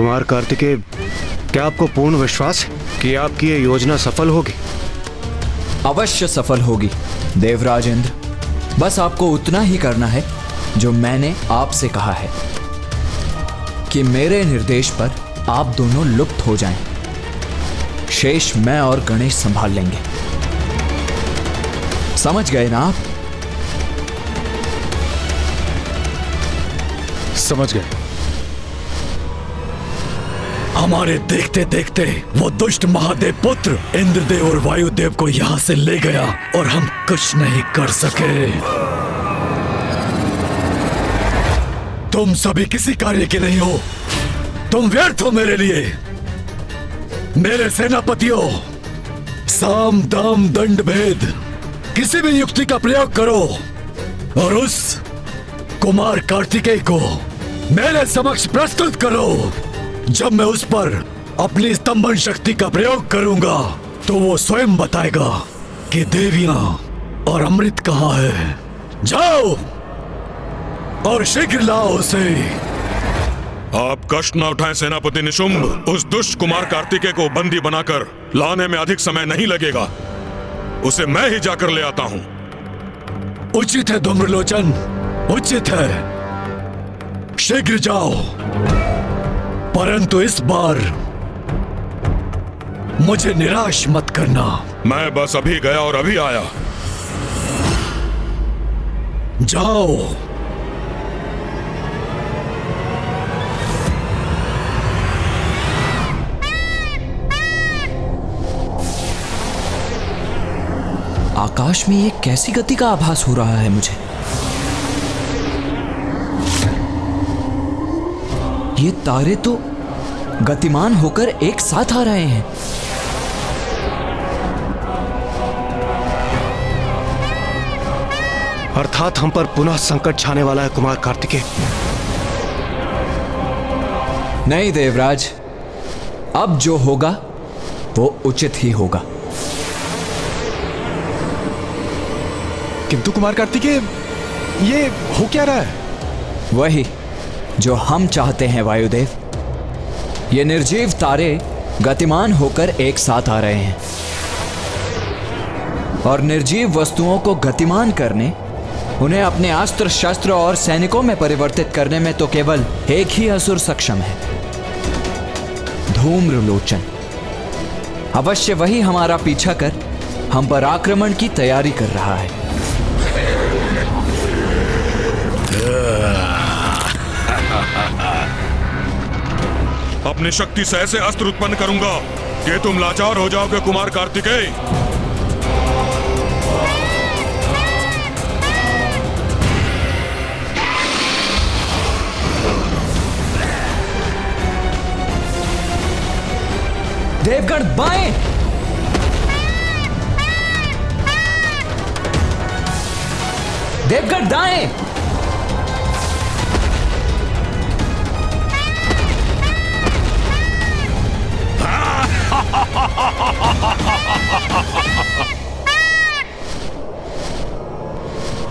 कुमार कार्तिकेय, क्या आपको पूर्ण विश्वास है कि आपकी ये योजना सफल होगी? अवश्य सफल होगी देवराज इंद्र। बस आपको उतना ही करना है जो मैंने आपसे कहा है कि मेरे निर्देश पर आप दोनों लुप्त हो जाएं। शेष मैं और गणेश संभाल लेंगे। समझ गए ना आप? समझ गए। हमारे देखते देखते वो दुष्ट महादेव पुत्र इंद्रदेव और वायुदेव को यहाँ से ले गया और हम कुछ नहीं कर सके। तुम सभी किसी कार्य के नहीं हो, तुम व्यर्थ हो मेरे लिए। मेरे सेनापतियों, साम दाम दंड भेद किसी भी युक्ति का प्रयोग करो और उस कुमार कार्तिकेय को मेरे समक्ष प्रस्तुत करो। जब मैं उस पर अपनी स्तंभन शक्ति का प्रयोग करूंगा तो वो स्वयं बताएगा कि देवियां और अमृत कहाँ है। जाओ और शीघ्र लाओ उसे। आप कष्ट न उठाएं सेनापति निशुंभ। उस दुष्ट कुमार कार्तिकेय को बंदी बनाकर लाने में अधिक समय नहीं लगेगा। उसे मैं ही जाकर ले आता हूं। उचित है धूम्रलोचन, उचित है। शीघ्र जाओ, परंतु इस बार मुझे निराश मत करना। मैं बस अभी गया और अभी आया। जाओ। आकाश में ये कैसी गति का आभास हो रहा है मुझे? ये तारे तो गतिमान होकर एक साथ आ रहे हैं। अर्थात हम पर पुनः संकट छाने वाला है कुमार कार्तिकेय। नहीं देवराज, अब जो होगा वो उचित ही होगा। किंतु कुमार कार्तिकेय, ये हो क्या रहा है? वही जो हम चाहते हैं वायुदेव। ये निर्जीव तारे गतिमान होकर एक साथ आ रहे हैं और निर्जीव वस्तुओं को गतिमान करने, उन्हें अपने अस्त्र शस्त्र और सैनिकों में परिवर्तित करने में तो केवल एक ही असुर सक्षम है, धूम्रलोचन। अवश्य वही हमारा पीछा कर हम पर आक्रमण की तैयारी कर रहा है। अपनी शक्ति से ऐसे अस्त्र उत्पन्न करूंगा कि तुम लाचार हो जाओगे कुमार कार्तिकेय। देवगण बाएं। देवगण दाएं।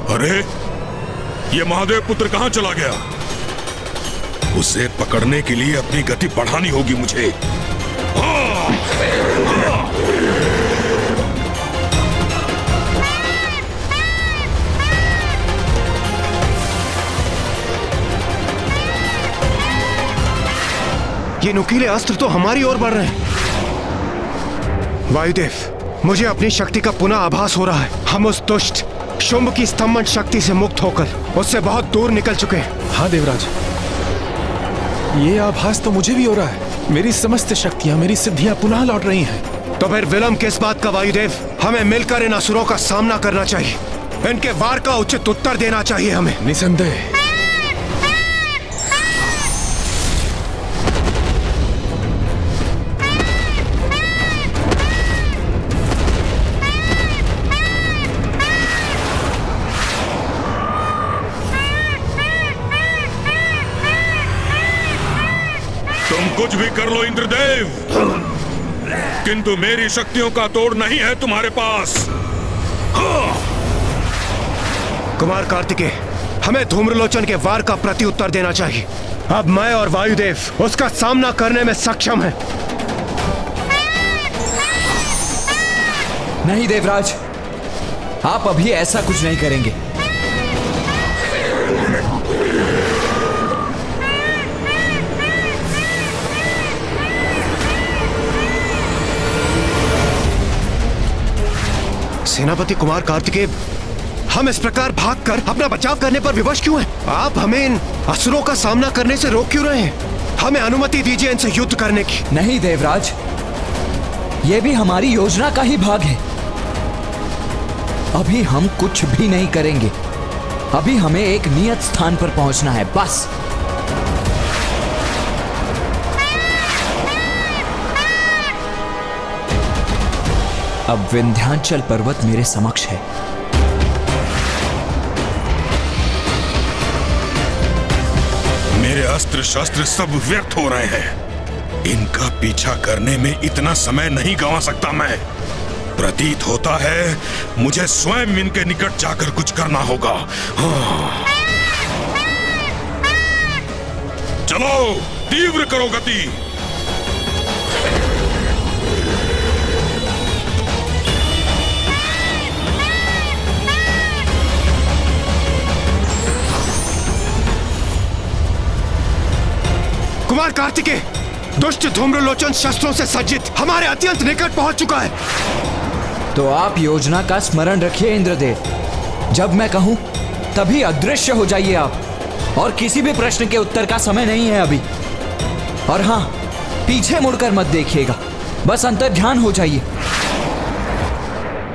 अरे, ये महादेव पुत्र कहां चला गया? उसे पकड़ने के लिए अपनी गति बढ़ानी होगी मुझे। ये नुकीले अस्त्र तो हमारी ओर बढ़ रहे हैं। वायुदेव, मुझे अपनी शक्ति का पुनः आभास हो रहा है। हम उस दुष्ट शुंभ की स्तंभन शक्ति से मुक्त होकर उससे बहुत दूर निकल चुके हैं। हाँ देवराज, ये आभास तो मुझे भी हो रहा है। मेरी समस्त शक्तियां, मेरी सिद्धियां पुनः लौट रही हैं। तो फिर विलंब किस बात का वायुदेव? हमें मिलकर इन असुरों का सामना करना चाहिए। इनके वार का उचित उत्तर देना चाहिए हमें। निसंदेह। कुछ भी कर लो इंद्रदेव, किंतु मेरी शक्तियों का तोड़ नहीं है तुम्हारे पास। कुमार कार्तिकेय, हमें धूम्रलोचन के वार का प्रत्युत्तर देना चाहिए। अब मैं और वायुदेव उसका सामना करने में सक्षम हैं। नहीं देवराज, आप अभी ऐसा कुछ नहीं करेंगे। सेनापति कुमार कार्तिकेय, हम इस प्रकार भागकर अपना बचाव करने पर विवश क्यों हैं? आप हमें इन असुरों का सामना करने से रोक क्यों रहे हैं? हमें अनुमति दीजिए इनसे युद्ध करने की। नहीं देवराज, ये भी हमारी योजना का ही भाग है। अभी हम कुछ भी नहीं करेंगे। अभी हमें एक नियत स्थान पर पहुंचना है, बस। अब विंध्याचल पर्वत मेरे समक्ष है। मेरे अस्त्र शस्त्र सब व्यर्थ हो रहे हैं। इनका पीछा करने में इतना समय नहीं गंवा सकता मैं। प्रतीत होता है मुझे स्वयं इनके निकट जाकर कुछ करना होगा। हाँ। चलो, तीव्र करो गति। कुमार कार्तिकेय, दुष्ट धूम्रलोचन शस्त्रों से सज्जित हमारे अत्यंत निकट पहुंच चुका है। तो आप योजना का स्मरण रखिए इंद्रदेव। जब मैं कहूं तभी अदृश्य हो जाइए आप। और किसी भी प्रश्न के उत्तर का समय नहीं है अभी। और हाँ, पीछे मुड़कर मत देखिएगा, बस अंतर्ध्यान हो जाइए।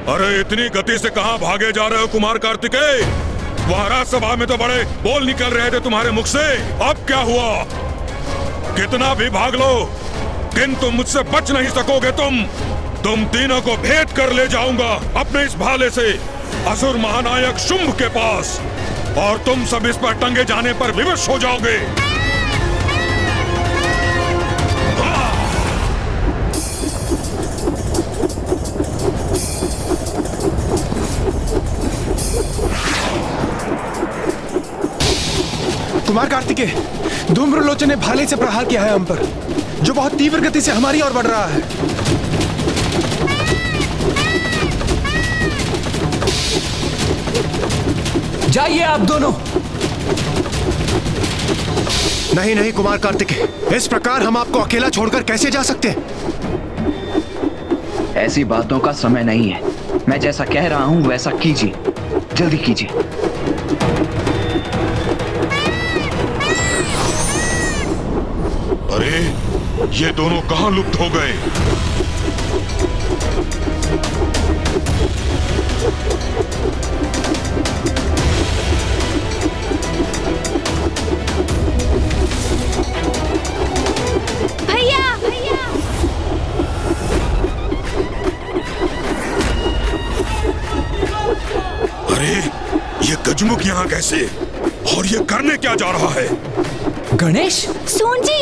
अरे इतनी गति से कहां भागे जा रहे हो कुमार कार्तिकेय? वहां राजसभा में तो बड़े बोल निकल रहे थे तुम्हारे मुख से। अब क्या हुआ? कितना भी भाग लो, किंतु मुझसे बच नहीं सकोगे तुम तीनों को भेद कर ले जाऊंगा अपने इस भाले से असुर महानायक शुंभ के पास, और तुम सब इस पर टंगे जाने पर विवश हो जाओगे। कुमार कार्तिकेय, धूम्रलोचन ने भाले से प्रहार किया है हम पर, जो बहुत तीव्र गति से हमारी ओर बढ़ रहा है। जाइए आप दोनों। नहीं नहीं कुमार कार्तिकेय, इस प्रकार हम आपको अकेला छोड़कर कैसे जा सकते हैं? ऐसी बातों का समय नहीं है। मैं जैसा कह रहा हूं वैसा कीजिए, जल्दी कीजिए। अरे ये दोनों कहां लुप्त हो गए? भैया भैया, अरे ये गजमुख यहाँ कैसे? और ये करने क्या जा रहा है? गणेश, सोन जी,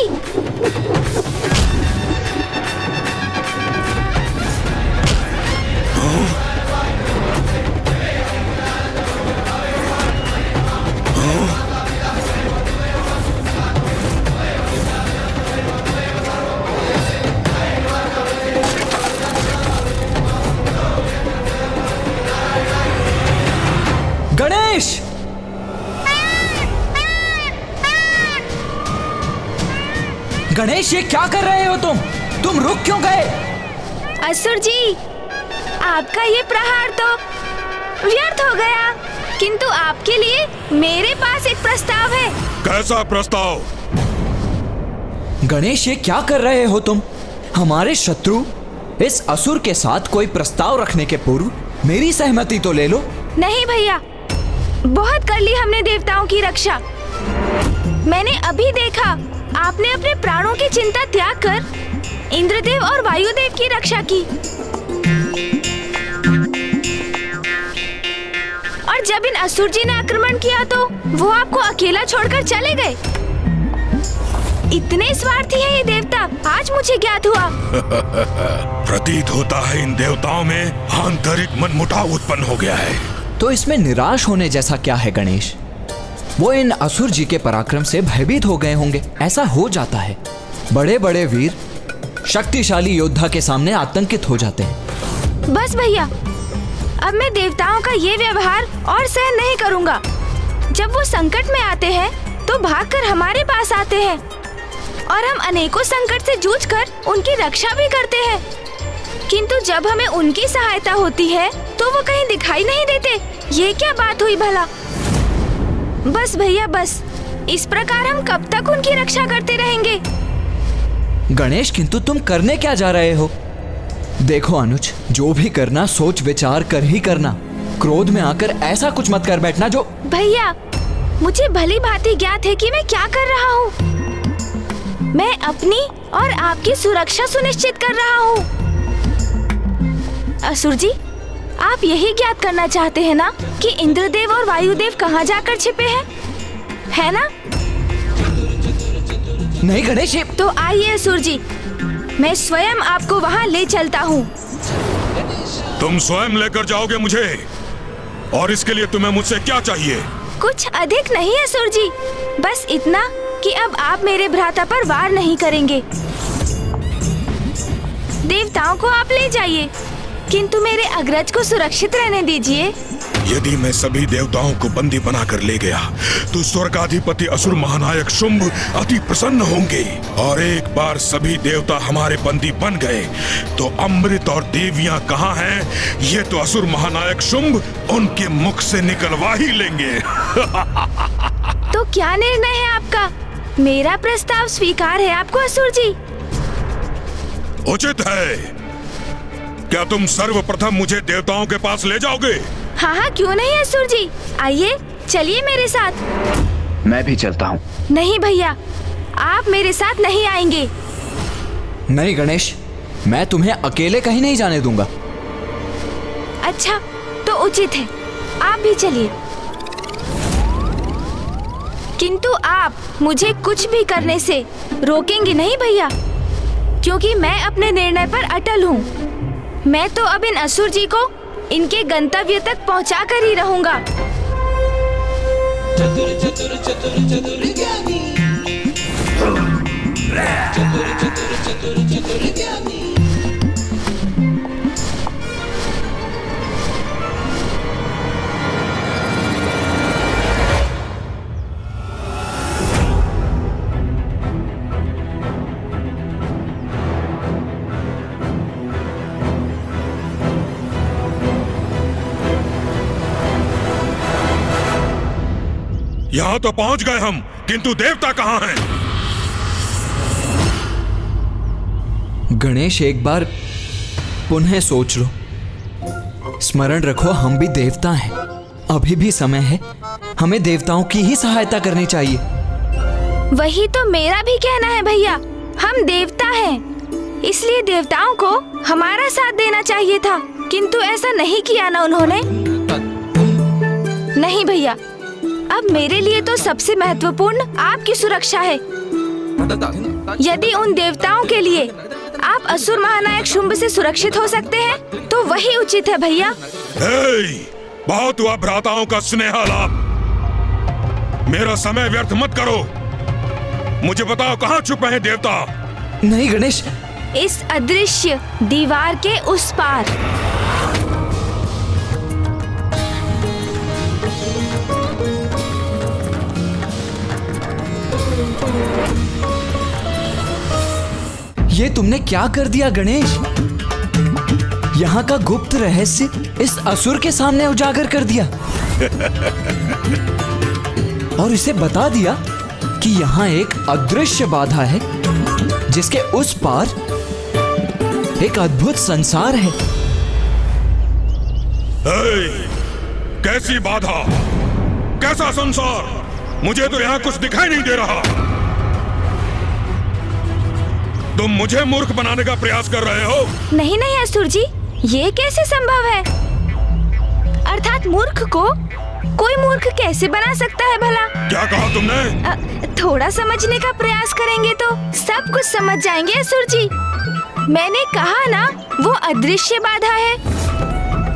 गणेश, गणेश, ये क्या कर रहे हो तुम रुक क्यों गए? असुर जी, आपका ये प्रहार तो व्यर्थ हो गया, किंतु आपके लिए मेरे पास एक प्रस्ताव है। कैसा प्रस्ताव? गणेश, ये क्या कर रहे हो तुम? हमारे शत्रु इस असुर के साथ कोई प्रस्ताव रखने के पूर्व मेरी सहमति तो ले लो। नहीं भैया, बहुत कर ली हमने देवताओं की रक्षा। मैंने अभी देखा आपने अपने प्राणों की चिंता त्याग कर इंद्रदेव और वायुदेव की रक्षा की, और जब इन असुर जी ने आक्रमण किया तो वो आपको अकेला छोड़कर चले गए। इतने स्वार्थी हैं ये देवता, आज मुझे ज्ञात हुआ। प्रतीत होता है इन देवताओं में आंतरिक मनमुटाव उत्पन्न हो गया है। तो इसमें निराश होने जैसा क्या है गणेश? वो इन असुर जी के पराक्रम से भयभीत हो गए होंगे। ऐसा हो जाता है, बड़े बड़े वीर शक्तिशाली योद्धा के सामने आतंकित हो जाते हैं। बस भैया, अब मैं देवताओं का ये व्यवहार और सहन नहीं करूँगा। जब वो संकट में आते हैं तो भागकर हमारे पास आते हैं और हम अनेकों संकट से जूझकर उनकी रक्षा भी करते हैं, किंतु जब हमें उनकी सहायता होती है तो वो कहीं दिखाई नहीं देते। ये क्या बात हुई भला? बस भैया बस, इस प्रकार हम कब तक उनकी रक्षा करते रहेंगे? गणेश, किंतु तुम करने क्या जा रहे हो? देखो अनुज, जो भी करना सोच विचार कर ही करना। क्रोध में आकर ऐसा कुछ मत कर बैठना जो। भैया, मुझे भली भांति ज्ञात है कि मैं क्या कर रहा हूँ। मैं अपनी और आपकी सुरक्षा सुनिश्चित कर रहा हूँ। असुर जी, आप यही ज्ञात करना चाहते हैं ना कि इंद्रदेव और वायुदेव कहाँ जाकर छिपे हैं, है ना? नहीं गणेश, तो आइए असुर जी, मैं स्वयं आपको वहाँ ले चलता हूँ। तुम स्वयं लेकर जाओगे मुझे? और इसके लिए तुम्हें मुझसे क्या चाहिए? कुछ अधिक नहीं असुर जी, बस इतना कि अब आप मेरे भ्राता पर वार नहीं करेंगे। देवताओं को आप ले जाइए, किंतु मेरे अग्रज को सुरक्षित रहने दीजिए। यदि मैं सभी देवताओं को बंदी बनाकर ले गया तो स्वर्गाधिपति असुर महानायक शुंभ अति प्रसन्न होंगे, और एक बार सभी देवता हमारे बंदी बन गए तो अमृत और देवियां कहाँ हैं ये तो असुर महानायक शुंभ उनके मुख से निकलवा ही लेंगे। तो क्या निर्णय है आपका? मेरा प्रस्ताव स्वीकार है आपको असुर जी? उचित है। क्या तुम सर्वप्रथम मुझे देवताओं के पास ले जाओगे? हाँ हाँ, क्यों नहीं असुर जी, आइए चलिए मेरे साथ। मैं भी चलता हूँ। नहीं भैया, आप मेरे साथ नहीं आएंगे। नहीं गणेश, मैं तुम्हें अकेले कहीं नहीं जाने दूंगा। अच्छा, तो उचित है, आप भी चलिए। किंतु आप मुझे कुछ भी करने से रोकेंगे नहीं भैया, क्योंकि मैं अपने निर्णय पर अटल हूँ। मैं तो अब इन असुर जी को इनके गंतव्य तक पहुंचा कर ही रहूंगा। चतुर चतुर चतुर चतुर ज्ञानी, चतुर चतुर चतुर चतुर ज्ञानी। यहाँ तो पहुँच गए हम, किंतु देवता कहाँ हैं? गणेश, एक बार पुनः सोच लो। स्मरण रखो, हम भी देवता हैं। अभी भी समय है, हमें देवताओं की ही सहायता करनी चाहिए। वही तो मेरा भी कहना है भैया, हम देवता हैं, इसलिए देवताओं को हमारा साथ देना चाहिए था, किंतु ऐसा नहीं किया ना उन्होंने। नहीं भैया, अब मेरे लिए तो सबसे महत्वपूर्ण आपकी सुरक्षा है। यदि उन देवताओं के लिए आप असुर महानायक शुंभ से सुरक्षित हो सकते हैं तो वही उचित है भैया। बहुत हुआ भ्राताओं का स्नेह लाभ। मेरा समय व्यर्थ मत करो। मुझे बताओ, कहाँ छुपे हैं देवता? नहीं गणेश, इस अदृश्य दीवार के उस पार। ये तुमने क्या कर दिया गणेश? यहाँ का गुप्त रहस्य इस असुर के सामने उजागर कर दिया और इसे बता दिया कि यहाँ एक अदृश्य बाधा है जिसके उस पार एक अद्भुत संसार है। कैसी बाधा, कैसा संसार? मुझे तो यहाँ कुछ दिखाई नहीं दे रहा। तुम मुझे मूर्ख बनाने का प्रयास कर रहे हो? नहीं नहीं असुर जी, ये कैसे संभव है? अर्थात मूर्ख को कोई मूर्ख कैसे बना सकता है भला? क्या कहा तुमने? थोड़ा समझने का प्रयास करेंगे तो सब कुछ समझ जाएंगे असुर जी। मैंने कहा ना, वो अदृश्य बाधा है,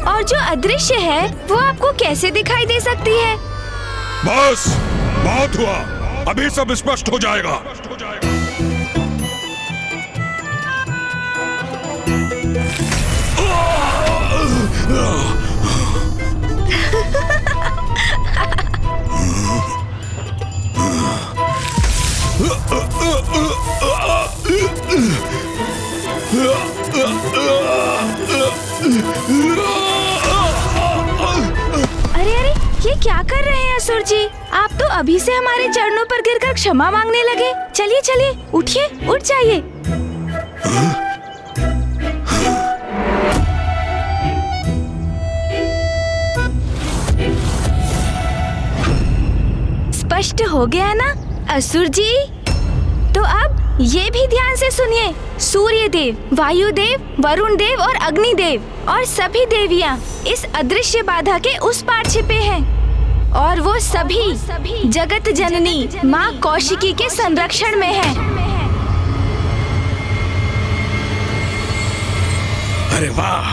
और जो अदृश्य है वो आपको कैसे दिखाई दे सकती है? बस बहुत हुआ, अभी सब स्पष्ट हो जाएगा। अरे अरे, ये क्या कर रहे हैं असुर जी? आप तो अभी से हमारे चरणों पर गिरकर क्षमा मांगने लगे। चलिए चलिए, उठिए, उठ जाइए। स्पष्ट हो गया ना असुर जी? तो अब ये भी ध्यान से सुनिए। सूर्य देव, वायु देव, वरुण देव और अग्नि देव और सभी देवियां इस अदृश्य बाधा के उस पार छिपे हैं और वो सभी जगत जननी माँ कौशिकी के संरक्षण में हैं। अरे वाह,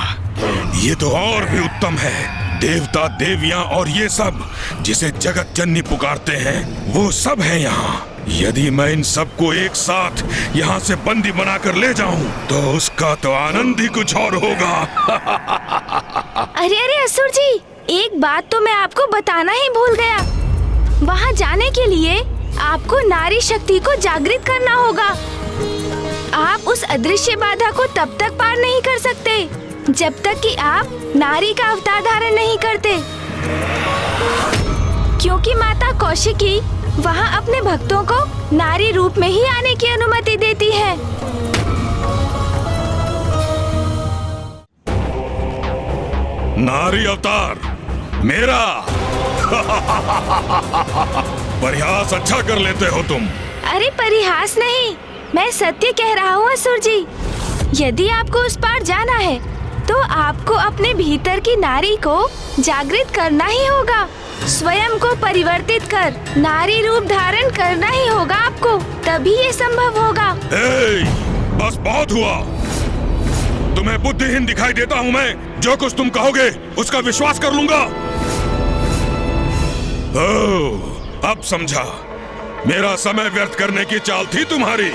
ये तो और भी उत्तम है। देवता, देवियां और ये सब जिसे जगत जननी पुकारते हैं, वो सब हैं यहाँ। यदि मैं इन सबको एक साथ यहाँ से बंदी बनाकर ले जाऊं, तो उसका तो आनंद ही कुछ और होगा। अरे अरे असुर जी, एक बात तो मैं आपको बताना ही भूल गया। वहाँ जाने के लिए आपको नारी शक्ति को जागृत करना होगा। आप उस अदृश्य बाधा को तब तक पार नहीं कर सकते जब तक कि आप नारी का अवतार धारण नहीं करते, क्योंकि माता कौशिकी वहाँ अपने भक्तों को नारी रूप में ही आने की अनुमति देती है। नारी अवतार मेरा। परिहास अच्छा कर लेते हो तुम। अरे परिहास नहीं, मैं सत्य कह रहा हूँ असुर जी। यदि आपको उस पार जाना है तो आपको अपने भीतर की नारी को जागृत करना ही होगा। स्वयं को परिवर्तित कर नारी रूप धारण करना ही होगा आपको, तभी ये संभव होगा। बस बहुत हुआ। तुम्हें बुद्धिहीन दिखाई देता हूँ मैं? जो कुछ तुम कहोगे उसका विश्वास कर लूंगा। ओह, अब समझा। मेरा समय व्यर्थ करने की चाल थी तुम्हारी।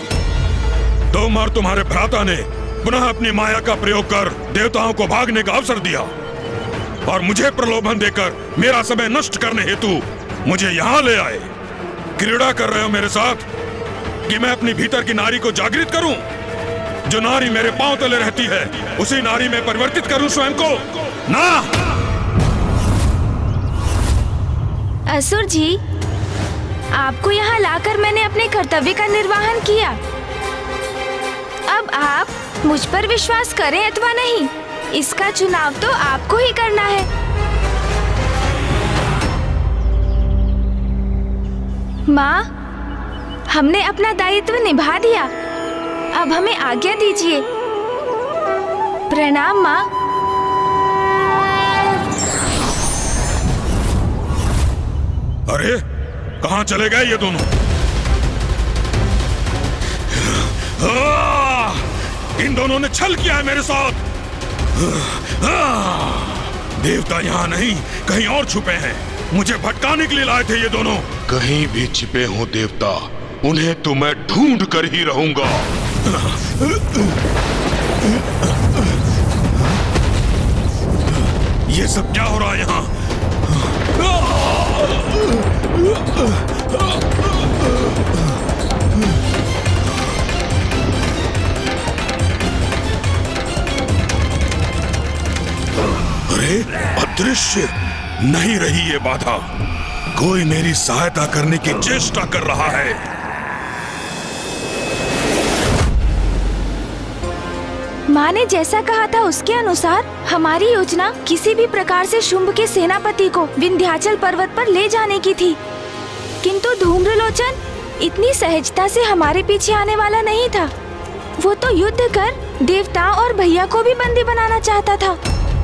तुम और तुम्हारे भ्राता ने पुनः अपनी माया का प्रयोग कर देवताओं को भागने का अवसर दिया और मुझे प्रलोभन देकर मेरा समय नष्ट करने हेतु मुझे यहाँ ले आए। क्रीड़ा कर रहे हो मेरे साथ कि मैं अपनी भीतर की नारी को जागृत करूं? जो नारी मेरे पांव तले रहती है, उसी नारी में परिवर्तित करूं स्वयं को? ना। असुर जी, आपको यहाँ लाकर मैंने अपने कर्तव्य का निर्वहन किया। अब आप मुझ पर विश्वास करें अथवा नहीं, इसका चुनाव तो आपको ही करना है। माँ, हमने अपना दायित्व निभा दिया। अब हमें आज्ञा दीजिए। प्रणाम माँ। अरे कहाँ चले गए ये दोनों? इन दोनों ने छल किया है मेरे साथ। देवता यहाँ नहीं, कहीं और छुपे हैं। मुझे भटकाने के लिए लाए थे ये दोनों। कहीं भी छिपे हो देवता, उन्हें तो मैं ढूंढ कर ही रहूंगा। ये सब क्या हो रहा है यहाँ? अरे अदृश्य नहीं रही ये बाधा। कोई मेरी सहायता करने की चेष्टा कर रहा है। माँ ने जैसा कहा था उसके अनुसार हमारी योजना किसी भी प्रकार से शुंभ के सेनापति को विंध्याचल पर्वत पर ले जाने की थी, किंतु धूम्रलोचन इतनी सहजता से हमारे पीछे आने वाला नहीं था। वो तो युद्ध कर देवताओं और भैया को भी बंदी बनाना चाहता था।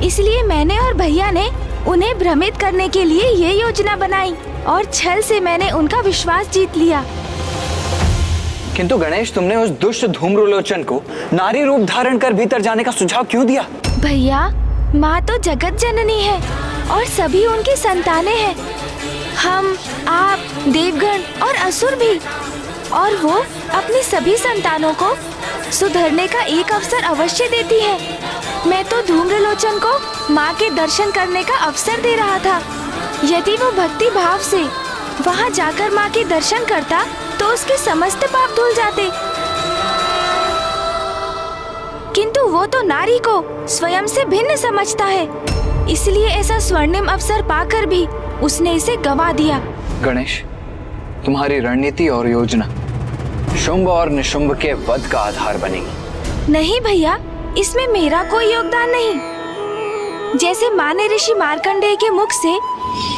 इसलिए मैंने और भैया ने उन्हें भ्रमित करने के लिए ये योजना बनाई और छल से मैंने उनका विश्वास जीत लिया। किंतु गणेश, तुमने उस दुष्ट धूम्रलोचन को नारी रूप धारण कर भीतर जाने का सुझाव क्यों दिया? भैया, माँ तो जगत जननी है और सभी उनकी संतानें हैं। हम, आप, देवगण और असुर भी, और वो अपनी सभी संतानों को सुधरने का एक अवसर अवश्य देती है। मैं तो धूम्रलोचन को माँ के दर्शन करने का अवसर दे रहा था। यदि वो भक्ति भाव से वहाँ जाकर माँ के दर्शन करता तो उसके समस्त पाप धुल जाते। किंतु वो तो नारी को स्वयं से भिन्न समझता है, इसलिए ऐसा स्वर्णिम अवसर पाकर भी उसने इसे गवा दिया। गणेश, तुम्हारी रणनीति और योजना शुंभ और निशुंभ के वध का आधार बनेगी। नहीं भैया, इसमें मेरा कोई योगदान नहीं। जैसे माँ ने ऋषि मार्कंडेय के मुख से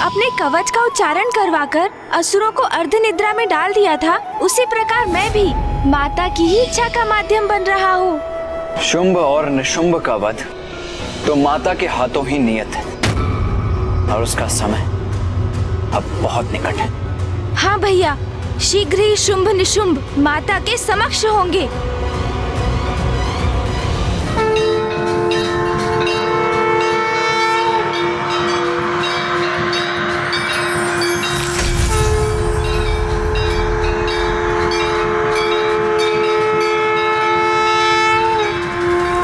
अपने कवच का उच्चारण करवाकर असुरों को अर्धनिद्रा में डाल दिया था, उसी प्रकार मैं भी माता की ही इच्छा का माध्यम बन रहा हूँ। शुंभ और निशुंभ का वध तो माता के हाथों ही नियत है, और उसका समय अब बहुत निकट है। हाँ भैया, शीघ्र ही शुंभ निशुंभ माता के समक्ष होंगे।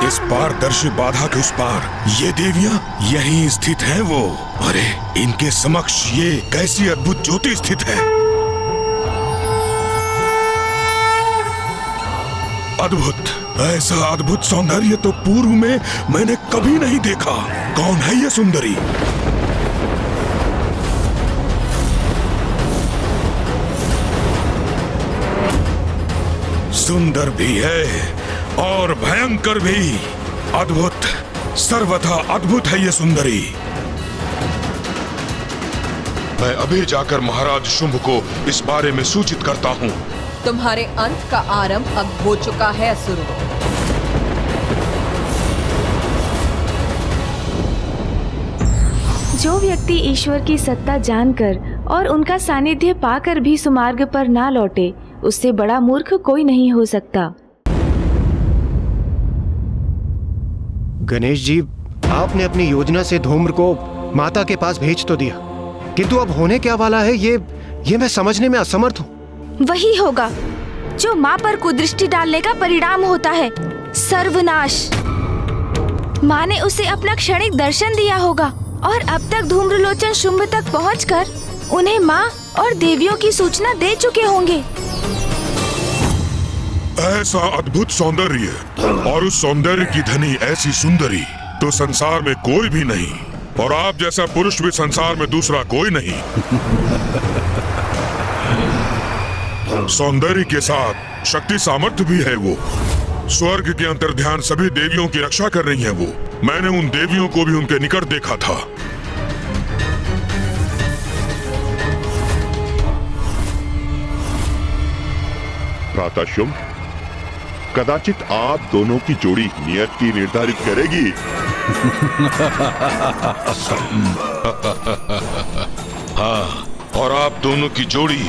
इस पारदर्शी बाधा के उस पार ये देवियां यहीं स्थित हैं वो। अरे इनके समक्ष ये कैसी अद्भुत ज्योति स्थित है। अद्भुत, ऐसा अद्भुत सौंदर्य तो पूर्व में मैंने कभी नहीं देखा। कौन है ये सुंदरी? सुंदर भी है और भयंकर भी। अद्भुत, सर्वथा अद्भुत है ये सुंदरी। मैं अभी जाकर महाराज शुंभ को इस बारे में सूचित करता हूँ। तुम्हारे अंत का आरंभ अब हो चुका है असुरों। जो व्यक्ति ईश्वर की सत्ता जानकर और उनका सानिध्य पाकर भी सुमार्ग पर ना लौटे, उससे बड़ा मूर्ख कोई नहीं हो सकता। गणेश जी, आपने अपनी योजना से धूम्र को माता के पास भेज तो दिया, किंतु अब होने क्या वाला है ये मैं समझने में असमर्थ हूँ। वही होगा जो माँ पर कुदृष्टि डालने का परिणाम होता है, सर्वनाश। माँ ने उसे अपना क्षणिक दर्शन दिया होगा और अब तक धूम्रलोचन शुंभ तक पहुंचकर उन्हें माँ और देवियों की सूचना दे चुके होंगे। ऐसा अद्भुत सौंदर्य और उस सौंदर्य की धनी ऐसी सुंदरी तो संसार में कोई भी नहीं, और आप जैसा पुरुष भी संसार में दूसरा कोई नहीं। सौंदर्य के साथ शक्ति सामर्थ्य भी है वो। स्वर्ग के अंतर्ध्यान सभी देवियों की रक्षा कर रही है वो। मैंने उन देवियों को भी उनके निकट देखा था। भ्राता शुंभ, कदाचित आप दोनों की जोड़ी नियति निर्धारित करेगी। हाँ, और आप दोनों की जोड़ी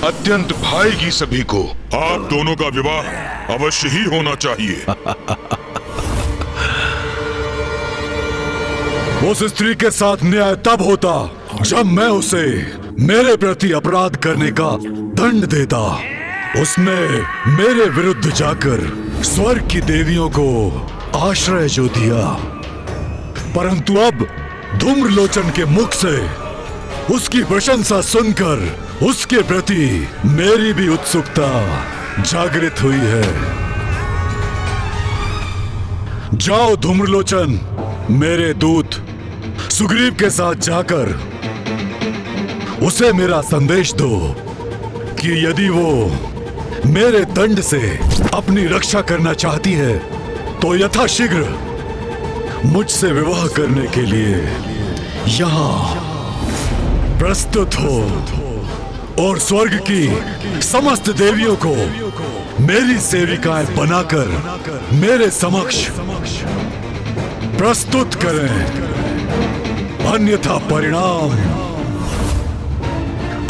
अत्यंत भाएगी सभी को। आप दोनों का विवाह अवश्य ही होना चाहिए। उस स्त्री के साथ न्याय तब होता जब मैं उसे मेरे प्रति अपराध करने का दंड देता। उसने मेरे विरुद्ध जाकर स्वर्ग की देवियों को आश्रय जो दिया, परंतु अब धूम्रलोचन के मुख से उसकी प्रशंसा सुनकर उसके प्रति मेरी भी उत्सुकता जागृत हुई है। जाओ धूम्रलोचन, मेरे दूत सुग्रीव के साथ जाकर उसे मेरा संदेश दो कि यदि वो मेरे दंड से अपनी रक्षा करना चाहती है तो यथाशीघ्र मुझसे विवाह करने के लिए यहाँ प्रस्तुत हो, और स्वर्ग की समस्त देवियों को मेरी सेविकाएं बनाकर मेरे समक्ष प्रस्तुत करें, अन्यथा परिणाम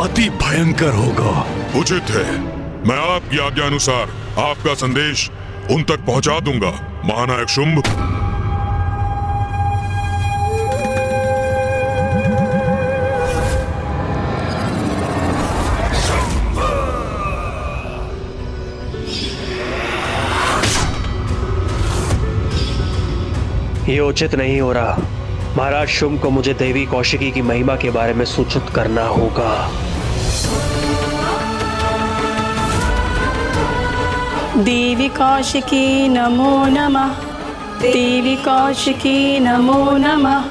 अति भयंकर होगा। उचित है, मैं आपकी आज्ञा अनुसार आपका संदेश उन तक पहुंचा दूंगा, महानायक शुंभ। ये उचित नहीं हो रहा। महाराज शुंभ को मुझे देवी कौशिकी की महिमा के बारे में सूचित करना होगा। देवी कौशिकी नमो नमः। देवी कौशिकी नमो नमः।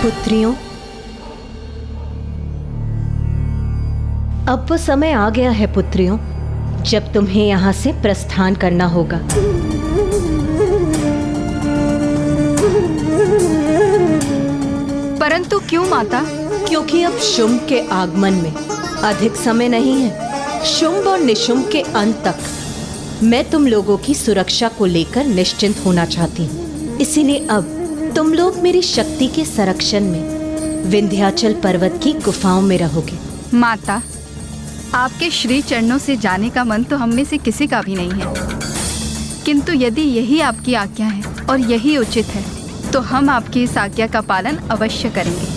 पुत्रियों, अब वो समय आ गया है पुत्रियों, जब तुम्हें यहाँ से प्रस्थान करना होगा। परंतु क्यों माता? क्योंकि अब शुंभ के आगमन में अधिक समय नहीं है। शुंभ और निशुंभ के अंत तक मैं तुम लोगों की सुरक्षा को लेकर निश्चिंत होना चाहती हूँ। इसीलिए अब तुम लोग मेरी शक्ति के संरक्षण में विंध्याचल पर्वत की गुफाओं में रहोगे। माता, आपके श्री चरणों से जाने का मन तो हम में से किसी का भी नहीं है, किंतु यदि यही आपकी आज्ञा है और यही उचित है तो हम आपकी इस आज्ञा का पालन अवश्य करेंगे।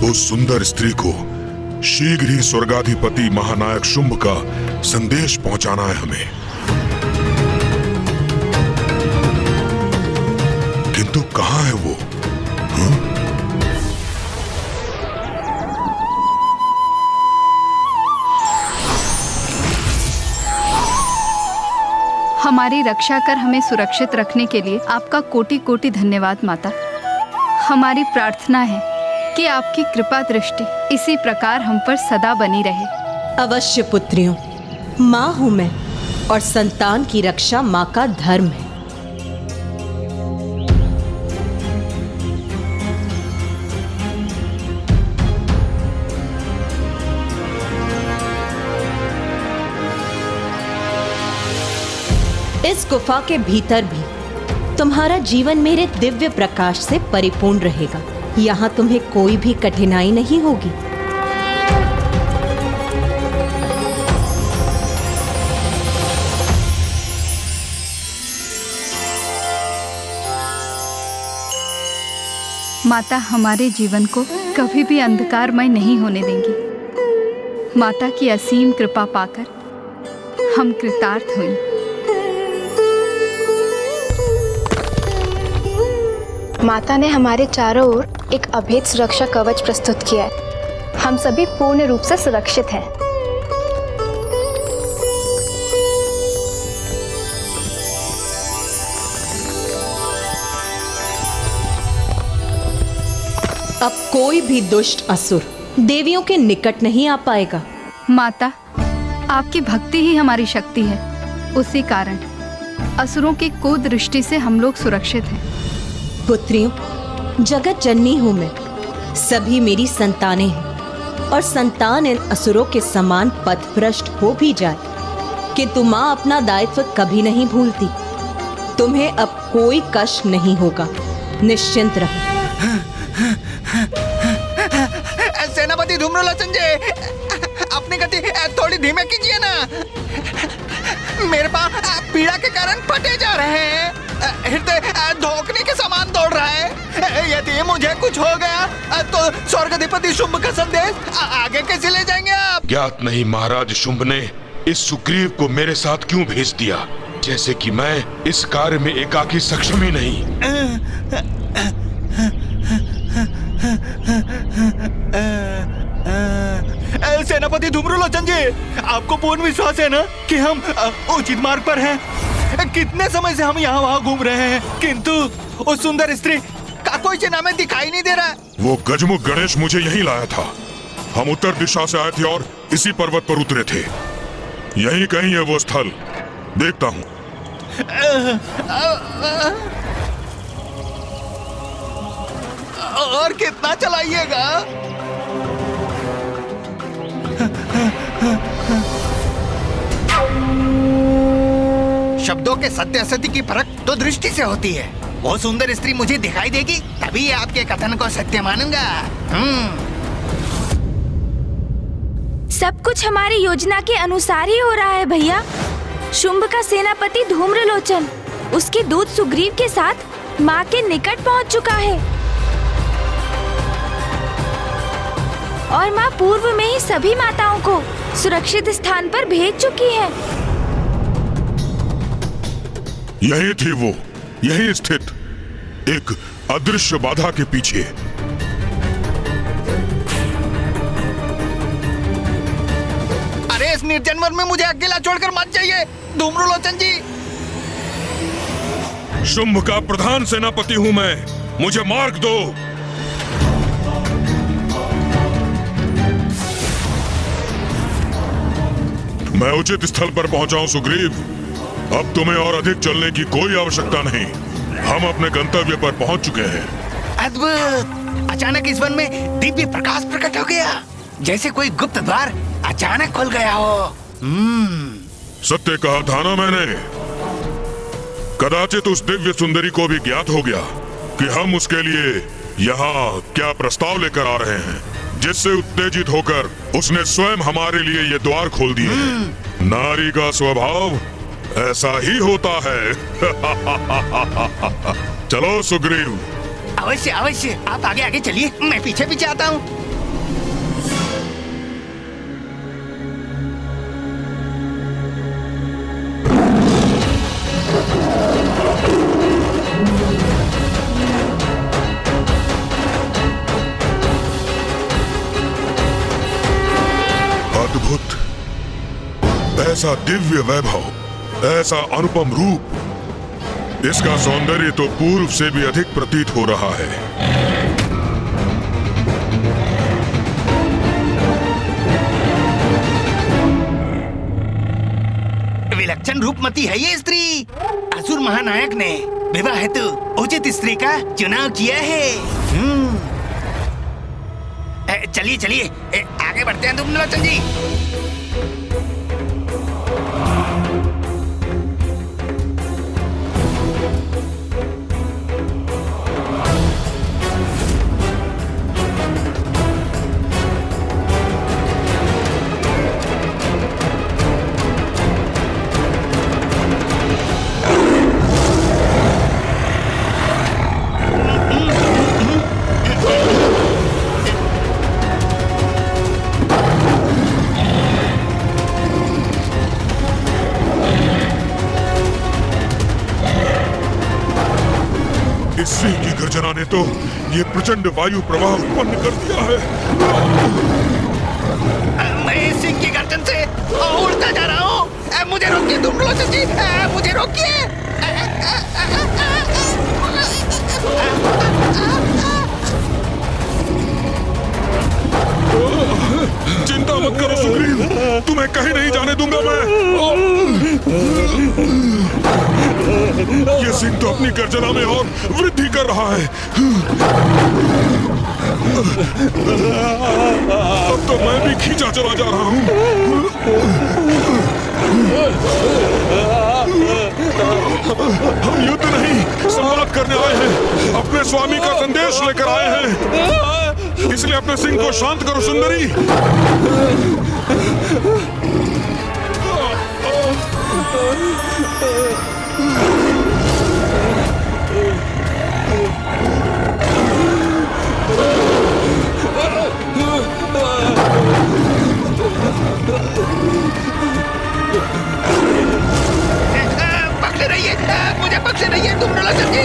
उस सुंदर स्त्री को शीघ्र ही स्वर्गाधिपति महानायक शुंभ का संदेश पहुंचाना है हमें। किंतु कहां है वो? हमारी रक्षा कर हमें सुरक्षित रखने के लिए आपका कोटि कोटि धन्यवाद माता। हमारी प्रार्थना है कि आपकी कृपा दृष्टि इसी प्रकार हम पर सदा बनी रहे। अवश्य पुत्रियों, माँ हूँ मैं और संतान की रक्षा माँ का धर्म है। इस गुफा के भीतर भी तुम्हारा जीवन मेरे दिव्य प्रकाश से परिपूर्ण रहेगा। यहाँ तुम्हें कोई भी कठिनाई नहीं होगी। माता हमारे जीवन को कभी भी अंधकारमय नहीं होने देंगी। माता की असीम कृपा पाकर हम कृतार्थ हुए। माता ने हमारे चारों ओर एक अभेद सुरक्षा कवच प्रस्तुत किया है। हम सभी पूर्ण रूप से सुरक्षित हैं। अब कोई भी दुष्ट असुर देवियों के निकट नहीं आ पाएगा। माता, आपकी भक्ति ही हमारी शक्ति है। उसी कारण असुरों की कुदृष्टि से हम लोग सुरक्षित हैं। पुत्रियों, जगत जननी हूँ मैं, सभी मेरी संतानें हैं और संतान इन असुरों के समान पथभ्रष्ट हो भी जाए किंतु माँ अपना दायित्व कभी नहीं भूलती। तुम्हें अब कोई कष्ट नहीं होगा, निश्चिंत रहो। सेनापति धूम्रलोचन जी, अपनी गति थोड़ी धीमे कीजिए ना। मेरे पाँव पीड़ा के कारण फटे जा रहे हैं। हृदय धोखने के समान दौड़ रहा है। यदि मुझे कुछ हो गया तो स्वर्गाधिपति शुंभ का संदेश आगे कैसे ले जाएंगे आप? ज्ञात नहीं महाराज शुंभ ने इस सुग्रीव को मेरे साथ क्यों भेज दिया। जैसे कि मैं इस कार्य में एकाकी सक्षम ही नहीं। सेनापति धूम्रलोचन जी, आपको पूर्ण विश्वास है ना कि हम उचित मार्ग पर हैं? कितने समय से हम यहाँ वहाँ घूम रहे हैं, किंतु उस सुंदर स्त्री का कोई चिन्ह हमें दिखाई नहीं दे रहा। वो गजमुख गणेश मुझे यहीं लाया था। हम उत्तर दिशा से आए थे और इसी पर्वत पर उतरे थे। यहीं कहीं है वो स्थल, देखता हूँ। और कितना चलाइएगा? शब्दों के सत्य असत्य की परख तो दृष्टि से होती है। वो सुंदर स्त्री मुझे दिखाई देगी, तभी आपके कथन को सत्य मानूंगा। सब कुछ हमारी योजना के अनुसार ही हो रहा है भैया। शुंभ का सेनापति धूम्रलोचन उसके दूत सुग्रीव के साथ माँ के निकट पहुँच चुका है और माँ पूर्व में ही सभी माताओं को सुरक्षित स्थान पर भेज चुकी है। यही थी वो, यही स्थित एक अदृश्य बाधा के पीछे। अरे इस निर्जन वन में मुझे अकेला छोड़कर मत जाइए धूम्रलोचन जी। शुंभ का प्रधान सेनापति हूं मैं, मुझे मार्ग दो। मैं उचित स्थल पर पहुंचा हूं सुग्रीव। अब तुम्हें और अधिक चलने की कोई आवश्यकता नहीं। हम अपने गंतव्य पर पहुंच चुके हैं। अद्भुत! अचानक इस वन में दिव्य प्रकाश प्रकट हो गया, जैसे कोई गुप्त द्वार अचानक खुल गया हो। सत्य कहा था ना मैंने। कदाचित उस दिव्य सुंदरी को भी ज्ञात हो गया कि हम उसके लिए यहाँ क्या प्रस्ताव लेकर आ रहे हैं, जिससे उत्तेजित होकर उसने स्वयं हमारे लिए ये द्वार खोल दिए। नारी का स्वभाव ऐसा ही होता है। चलो सुग्रीव। अवश्य अवश्य, आप आगे आगे चलिए, मैं पीछे पीछे आता हूँ। अद्भुत! ऐसा दिव्य वैभव, ऐसा अनुपम रूप, इसका सौंदर्य तो पूर्व से भी अधिक प्रतीत हो रहा है। विलक्षण रूपमती है ये स्त्री। असुर महानायक ने विवाह हेतु उचित स्त्री का चुनाव किया है। चलिए चलिए, आगे बढ़ते हैं धूम्रलोचन जी। इस सिंह की गर्जना ने तो ये प्रचंड वायु प्रवाह उत्पन्न कर दिया है। मैं इस सिंह की गर्जन से उड़ता जा रहा हूँ। मुझे रोकिए धूम्रलोचन जी, मुझे रोकिए। चिंता मत करो सुग्रीव, तुम्हें कहीं नहीं जाने दूंगा मैं। ये सिंह तो अपनी गर्जना में और वृद्धि कर रहा है। अब तो मैं भी खींचा चला जा रहा हूँ। हम युद्ध नहीं, संवाद करने आए हैं। अपने स्वामी का संदेश लेकर आए हैं, इसलिए अपने सिंह को शांत करो सुंदरी। मुझे बख्शे नहीं धूम्रलोचन जी।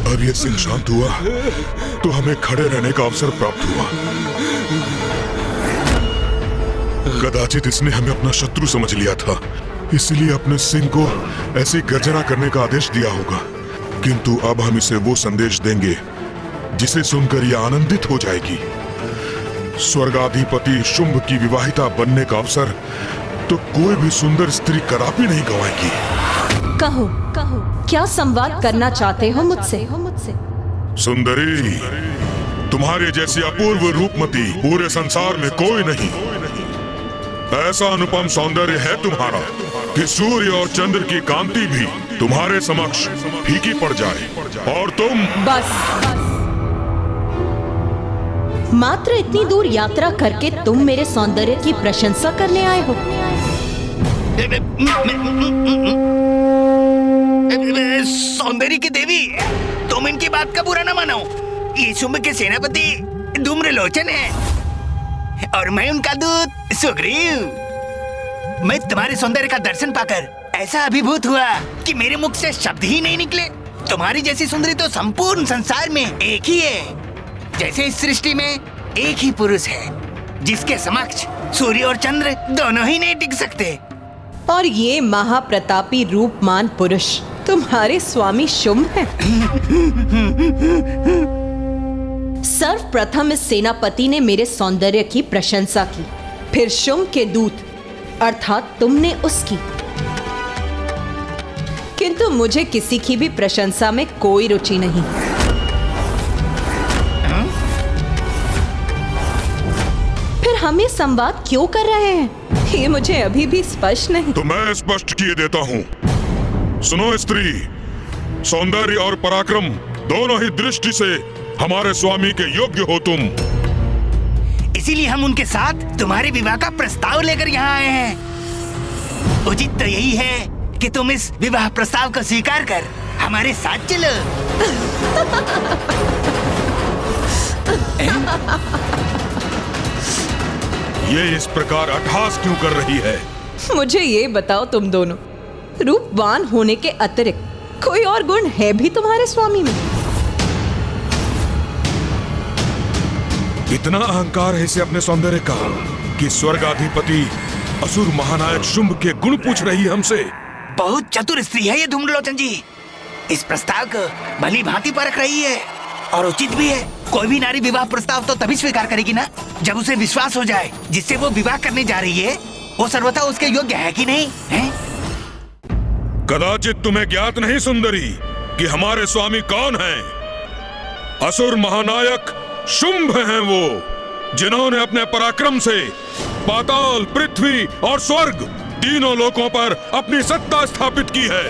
अब ये सिंह शांत हुआ तो हमें खड़े रहने का अवसर प्राप्त हुआ। कदाचित इसने हमें अपना शत्रु समझ लिया था, इसलिए अपने सिंह को ऐसी गर्जना करने का आदेश दिया होगा। किंतु अब हम इसे वो संदेश देंगे जिसे सुनकर यह आनंदित हो जाएगी। स्वर्गाधिपति शुंभ की विवाहिता बनने का अवसर तो कोई भी सुंदर स्त्री कदापि नहीं गंवाएगी। कहो कहो, क्या संवाद करना चाहते हो मुझसे? सुंदरी, तुम्हारे जैसी अपूर्व रूपमती पूरे संसार में कोई नहीं। ऐसा अनुपम सौंदर्य है तुम्हारा कि सूर्य और चंद्र की कांति भी तुम्हारे समक्ष फीकी पड़ जाए, और तुम बस मात्र इतनी दूर यात्रा करके तुम मेरे सौंदर्य की प्रशंसा करने आए हो? सौंदर्य की देवी, तुम इनकी बात का बुरा न मानो। ये शुंभ के सेनापति धूम्रलोचन है और मैं उनका दूत सुग्रीव। मैं तुम्हारे सौंदर्य का दर्शन पाकर ऐसा अभिभूत हुआ कि मेरे मुख से शब्द ही नहीं निकले। तुम्हारी जैसी सुंदरी तो संपूर्ण संसार में एक ही है। जैसे इस सृष्टि में एक ही पुरुष है जिसके समक्ष सूर्य और चंद्र दोनों ही नहीं टिक सकते। और ये महाप्रतापी रूपमान पुरुष तुम्हारे स्वामी शुंभ हैं। सर्वप्रथम इस सेनापति ने मेरे सौंदर्य की प्रशंसा की, फिर शुंभ के दूत अर्थात तुमने उसकी। किंतु मुझे किसी की भी प्रशंसा में कोई रुचि नहीं। फिर हम ये संवाद क्यों कर रहे हैं, ये मुझे अभी भी स्पष्ट नहीं। तो मैं स्पष्ट किए देता हूँ। सुनो स्त्री, सौंदर्य और पराक्रम दोनों ही दृष्टि से हमारे स्वामी के योग्य हो तुम। इसीलिए हम उनके साथ तुम्हारे विवाह का प्रस्ताव लेकर यहाँ आए हैं। उचित तो यही है कि तुम इस विवाह प्रस्ताव को स्वीकार कर हमारे साथ चलो। ये इस प्रकार अट्टहास क्यों कर रही है? मुझे ये बताओ, तुम दोनों रूपवान होने के अतिरिक्त कोई और गुण है भी तुम्हारे स्वामी में? इतना अहंकार है इसे अपने सौंदर्य का कि स्वर्गाधिपति असुर महानायक शुंभ के गुण पूछ रही है हमसे। बहुत चतुर स्त्री है ये धूम्रलोचन जी। इस प्रस्ताव को भली भांति परख रही है और उचित भी है। कोई भी नारी विवाह प्रस्ताव तो तभी स्वीकार करेगी ना जब उसे विश्वास हो जाए जिससे वो विवाह करने जा रही है वो सर्वथा उसके योग्य है कि नहीं है? कदाचित तुम्हें ज्ञात नहीं सुंदरी कि हमारे स्वामी कौन हैं? असुर महानायक शुंभ हैं वो, जिन्होंने अपने पराक्रम से पाताल, पृथ्वी और स्वर्ग तीनों लोकों पर अपनी सत्ता स्थापित की है।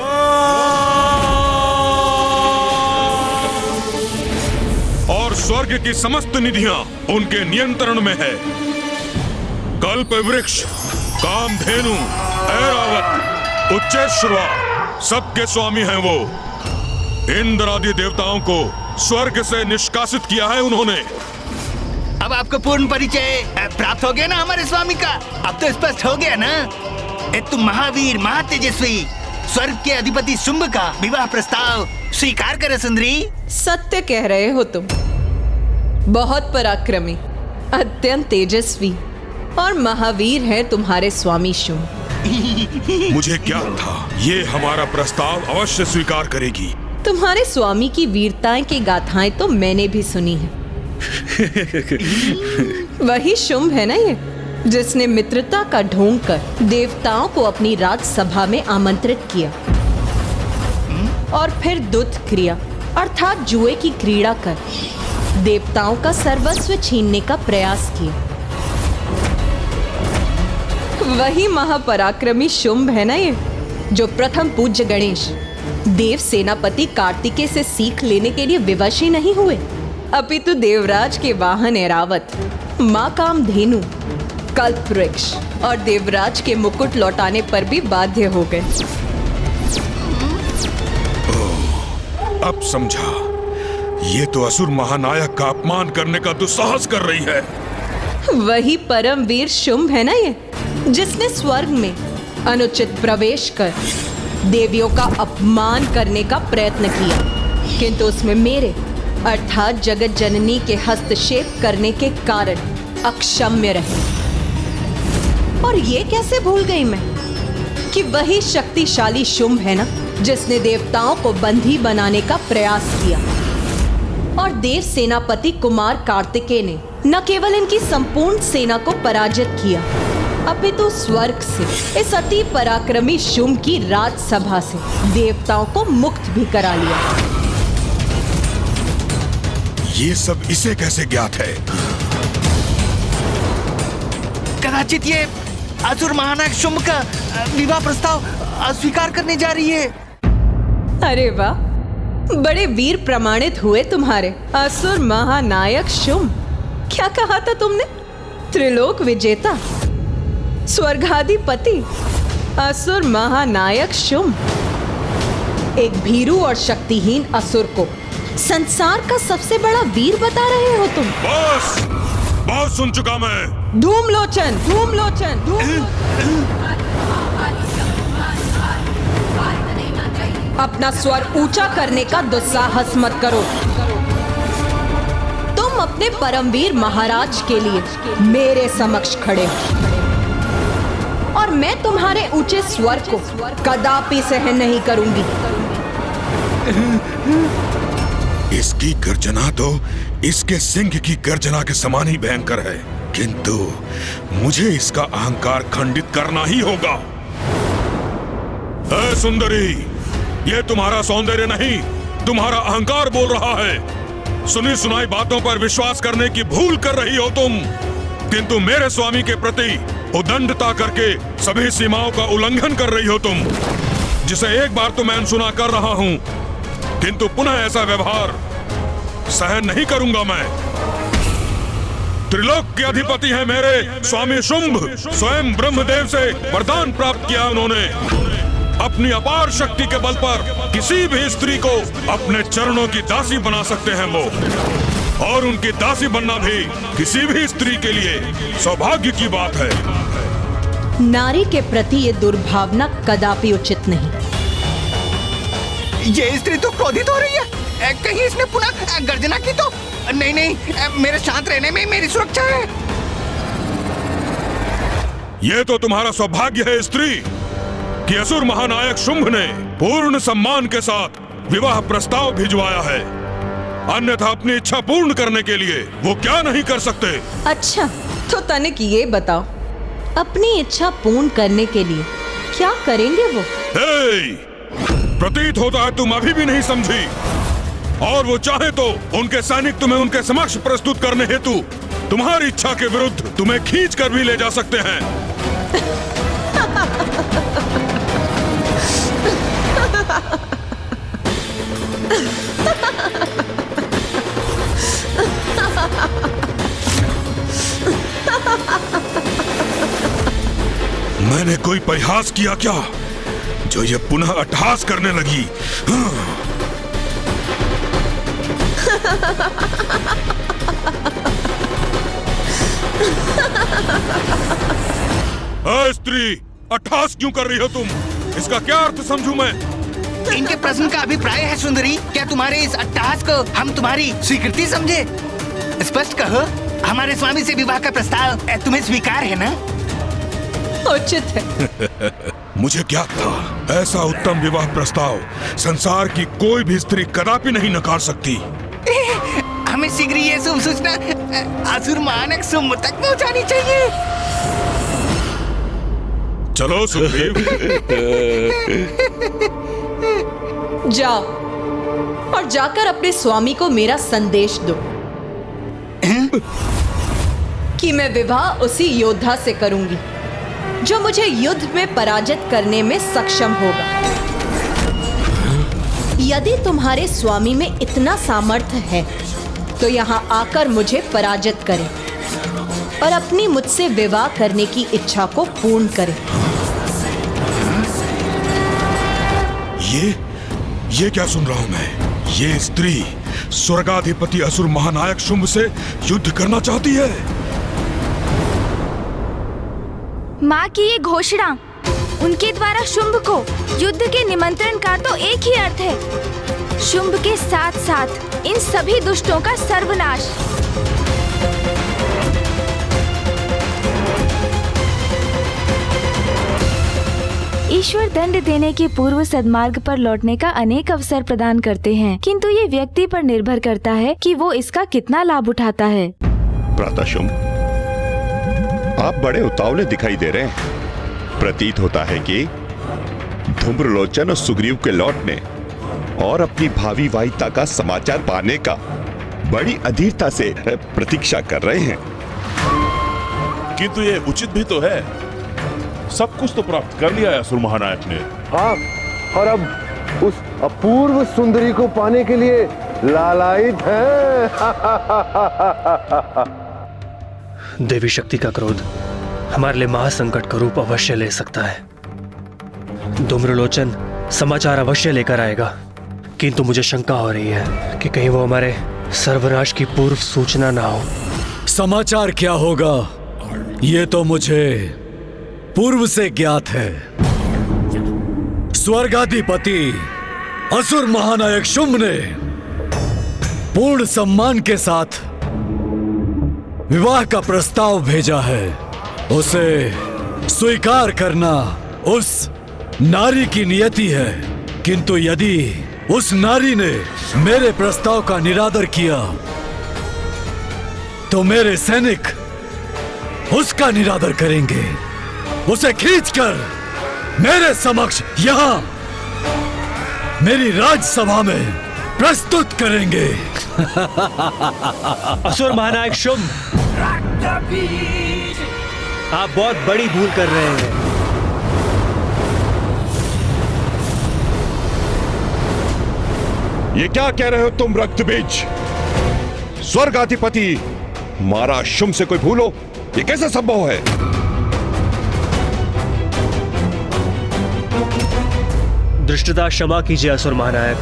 और स्वर्ग की समस्त निधियां उनके नियंत्रण में है। कल्प वृक्ष, कामधेनु, ऐरावत, उच्चैश्रवा सबके स्वामी हैं वो। इंद्र आदि देवताओं को स्वर्ग से निष्कासित किया है उन्होंने। अब आपको पूर्ण परिचय प्राप्त हो गया ना हमारे स्वामी का? अब तो स्पष्ट हो गया ना? तुम महावीर, महातेजस्वी स्वर्ग के अधिपति शुंभ का विवाह प्रस्ताव स्वीकार करे सुंदरी। सत्य कह रहे हो तुम। बहुत पराक्रमी, अत्यंत तेजस्वी और महावीर है तुम्हारे स्वामी शुंभ। मुझे क्या था, ये हमारा प्रस्ताव अवश्य स्वीकार करेगी। तुम्हारे स्वामी की वीरताएं की गाथाएं तो मैंने भी सुनी है। वही शुंभ है ना ये, जिसने मित्रता का ढोंग कर देवताओं को अपनी राजसभा में आमंत्रित किया और फिर दुत क्रिया अर्थात जुए की क्रीड़ा कर देवताओं का सर्वस्व छीनने का प्रयास किया। वही महापराक्रमी शुंभ है ना ये, जो प्रथम पूज्य गणेश देव सेनापति कार्तिकेय से सीख लेने के लिए विवश ही नहीं हुए, अपितु देवराज के वाहन ऐरावत, मां कामधेनु, कल्प वृक्ष और देवराज के मुकुट लौटाने पर भी बाध्य हो गए। अब समझा, ये तो असुर महानायक का अपमान करने का दुस्साहस कर रही है। वही परमवीर शुंभ है ना ये, जिसने स्वर्ग में अनुचित प्रवेश कर देवियों का अपमान करने का प्रयत्न किया, किंतु उसमें मेरे अर्थात जगत जननी के हस्तक्षेप करने के कारण अक्षम्य रहे। और ये कैसे भूल गई मैं कि वही शक्तिशाली शुंभ है ना जिसने देवताओं को बंदी बनाने का प्रयास किया, और देव सेनापति कुमार कार्तिकेय ने न केवल इनकी संपूर्ण सेना को पराजित किया, अपितु स्वर्ग से इस अति पराक्रमी शुंभ की राजसभा से देवताओं को मुक्त भी करा लिया। ये सब इसे कैसे ज्ञात है? कदाचित ये असुर महानायक शुंभ का विवाह प्रस्ताव अस्वीकार करने जा रही है। अरे वाह, बड़े वीर प्रमाणित हुए तुम्हारे असुर महानायक शुंभ। क्या कहा था तुमने? त्रिलोक विजेता, स्वर्गाधिपति, असुर महानायक शुंभ। एक भीरू और शक्तिहीन असुर को संसार का सबसे बड़ा वीर बता रहे हो तुम। बस, बहुत सुन चुका मैं। धूमलोचन, धूमलोचन, अपना स्वर ऊंचा करने का दुस्साहस मत करो। तुम अपने परमवीर महाराज के लिए मेरे समक्ष खड़े हो, और मैं तुम्हारे ऊंचे स्वर को कदापि सहन नहीं करूंगी। इसकी गर्जना तो इसके सिंह की गर्जना के समान ही भयंकर है, किंतु मुझे इसका अहंकार खंडित करना ही होगा। ऐ सुंदरी, ये तुम्हारा सौंदर्य नहीं, तुम्हारा अहंकार बोल रहा है। सुनी सुनाई बातों पर विश्वास करने की भूल कर रही हो तुम, किंतु मेरे स्वामी के प्रति उदंडता करके सभी सीमाओं का उल्लंघन कर रही हो तुम, जिसे एक बार तो मैं अनसुना कर रहा हूं, किंतु पुनः ऐसा व्यवहार सहन नहीं करूंगा मैं। त्रिलोक के अधिपति हैं मेरे स्वामी शुंभ, स्वयं ब्रह्मदेव से वरदान प्राप्त किया उन्होंने। अपनी अपार शक्ति के बल पर किसी भी स्त्री को अपने चरणों की दासी बना सकते हैं वो, और उनकी दासी बनना भी किसी भी स्त्री के लिए सौभाग्य की बात है। नारी के प्रति ये दुर्भावना कदापि उचित नहीं। ये स्त्री तो क्रोधित हो रही है। कहीं इसने पुनः गर्जना की तो? नहीं नहीं, मेरे शांत रहने में मेरी सुरक्षा है। ये तो तुम्हारा सौभाग्य है स्त्री कि असुर महानायक शुंभ ने पूर्ण सम्मान के साथ विवाह प्रस्ताव भिजवाया है, अन्यथा अपनी इच्छा पूर्ण करने के लिए वो क्या नहीं कर सकते। अच्छा, तो तनिक ये बताओ, अपनी इच्छा पूर्ण करने के लिए क्या करेंगे वो? प्रतीत होता है तुम अभी भी नहीं समझी, और वो चाहे तो उनके सैनिक तुम्हें उनके समक्ष प्रस्तुत करने हेतु तुम्हारी इच्छा के विरुद्ध तुम्हें खींच कर भी ले जा सकते हैं। मैंने कोई परिहास किया क्या जो ये पुनः अट्टहास करने लगी? स्त्री, अट्टहास क्यों कर रही हो तुम? इसका क्या अर्थ समझूं मैं? इनके प्रश्न का अभिप्राय है सुंदरी, क्या तुम्हारे इस अट्टहास को हम तुम्हारी स्वीकृति समझे? स्पष्ट कहो, हमारे स्वामी से विवाह का प्रस्ताव तुम्हें स्वीकार है ना? उचित है। मुझे क्या था, ऐसा उत्तम विवाह प्रस्ताव संसार की कोई भी स्त्री कदापि नहीं नकार सकती। हमें शीघ्र ये शुभ सूचना असुर महानायक शुंभ तक पहुंचानी चाहिए। चलो सुग्रीव। जाओ और जाकर अपने स्वामी को मेरा संदेश दो कि मैं विवाह उसी योद्धा से करूंगी जो मुझे युद्ध में पराजित करने में सक्षम होगा। यदि तुम्हारे स्वामी में इतना सामर्थ्य है तो यहाँ आकर मुझे पराजित करें और अपनी मुझसे विवाह करने की इच्छा को पूर्ण करें। ये क्या सुन रहा हूं मैं? ये स्त्री स्वर्गाधिपति असुर महानायक शुंभ से युद्ध करना चाहती है। माँ की ये घोषणा, उनके द्वारा शुंभ को युद्ध के निमंत्रण का तो एक ही अर्थ है, शुंभ के साथ साथ इन सभी दुष्टों का सर्वनाश। ईश्वर दंड देने के पूर्व सद्मार्ग पर लौटने का अनेक अवसर प्रदान करते हैं, किंतु ये व्यक्ति पर निर्भर करता है कि वो इसका कितना लाभ उठाता है। प्रातःशुंभ, आप बड़े उतावले दिखाई दे रहे हैं। प्रतीत होता है कि धूम्रलोचन और सुग्रीव के लौटने और अपनी भावी वाहिता का समाचार पाने का बड़ी अधीरता से प्रतीक्षा कर रहे हैं। किंतु ये उचित भी तो है, सब कुछ तो प्राप्त कर लिया है असुर महानायक ने। हाँ, और अब उस अपूर्व सुंदरी को पाने के लिए लालायित हैं। देवी शक्ति का क्रोध हमारे लिए महासंकट का रूप अवश्य ले सकता है। धूम्रलोचन समाचार अवश्य लेकर आएगा, किंतु मुझे शंका हो रही है कि कहीं वो हमारे सर्वनाश की पूर्व सूचना ना हो। समाचार क्या होगा ये तो मुझे पूर्व से ज्ञात है। स्वर्गाधिपति असुर महानायक शुंभ ने पूर्ण सम्मान के साथ विवाह का प्रस्ताव भेजा है। उसे स्वीकार करना उस नारी की नियति है, किंतु यदि उस नारी ने मेरे प्रस्ताव का निरादर किया तो मेरे सैनिक उसका निरादर करेंगे, उसे खींचकर मेरे समक्ष यहां मेरी राजसभा में प्रस्तुत करेंगे। असुर महानायक शुंभ, आप बहुत बड़ी भूल कर रहे हैं। ये क्या कह रहे हो तुम रक्तबीज? स्वर्गाधिपति महाराज शुंभ से कोई भूल हो, ये कैसे संभव है? दृष्टता क्षमा कीजिए असुर महानायक,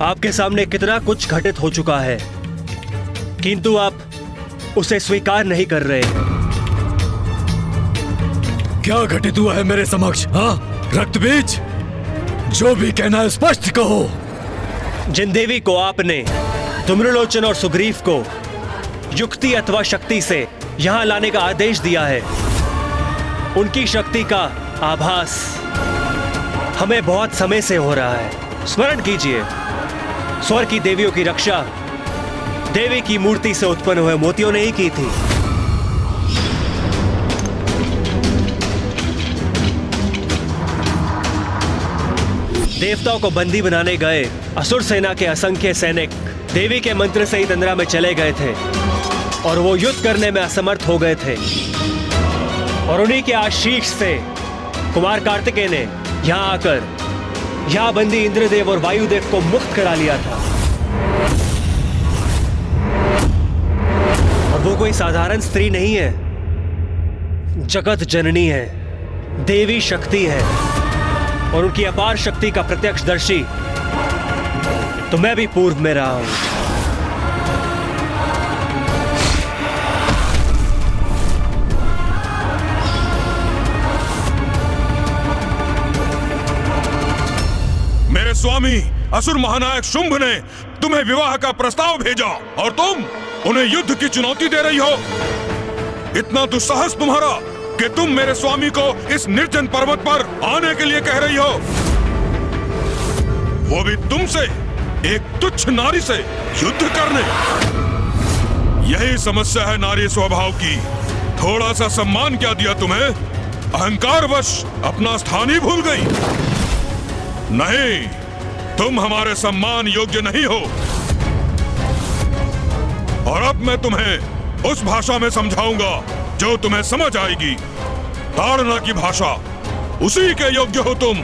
आपके सामने कितना कुछ घटित हो चुका है, किंतु आप उसे स्वीकार नहीं कर रहे। क्या घटित हुआ है मेरे समक्ष? हाँ रक्तबीज, जो भी कहना है स्पष्ट कहो। जिन देवी को आपने धूम्रलोचन और सुग्रीव को युक्ति अथवा शक्ति से यहां लाने का आदेश दिया है, उनकी शक्ति का आभास हमें बहुत समय से हो रहा है। स्मरण कीजिए, स्वर्ग की देवियों की रक्षा देवी की मूर्ति से उत्पन्न हुए मोतियों ने ही की थी। देवताओं को बंदी बनाने गए असुर सेना के असंख्य सैनिक देवी के मंत्र से ही तंद्रा में चले गए थे और वो युद्ध करने में असमर्थ हो गए थे, और उन्हीं के आशीष से कुमार कार्तिकेय ने यहां आकर यहां बंदी इंद्रदेव और वायुदेव को मुक्त करा लिया था। और वो कोई साधारण स्त्री नहीं है, जगत जननी है, देवी शक्ति है, और उनकी अपार शक्ति का प्रत्यक्षदर्शी तो मैं भी पूर्व में रहा हूं। मेरे स्वामी असुर महानायक शुंभ ने तुम्हें विवाह का प्रस्ताव भेजा और तुम उन्हें युद्ध की चुनौती दे रही हो। इतना दुस्साहस तुम्हारा कि तुम मेरे स्वामी को इस निर्जन पर्वत पर आने के लिए कह रही हो, वो भी तुमसे, एक तुच्छ नारी से युद्ध करने। यही समस्या है नारी स्वभाव की। थोड़ा सा सम्मान क्या दिया तुम्हें, अहंकारवश अपना स्थान ही भूल गई। नहीं, तुम हमारे सम्मान योग्य नहीं हो। और अब मैं तुम्हें उस भाषा में समझाऊंगा जो तुम्हें समझ आएगी। ताड़ना की भाषा, उसी के योग्य हो तुम।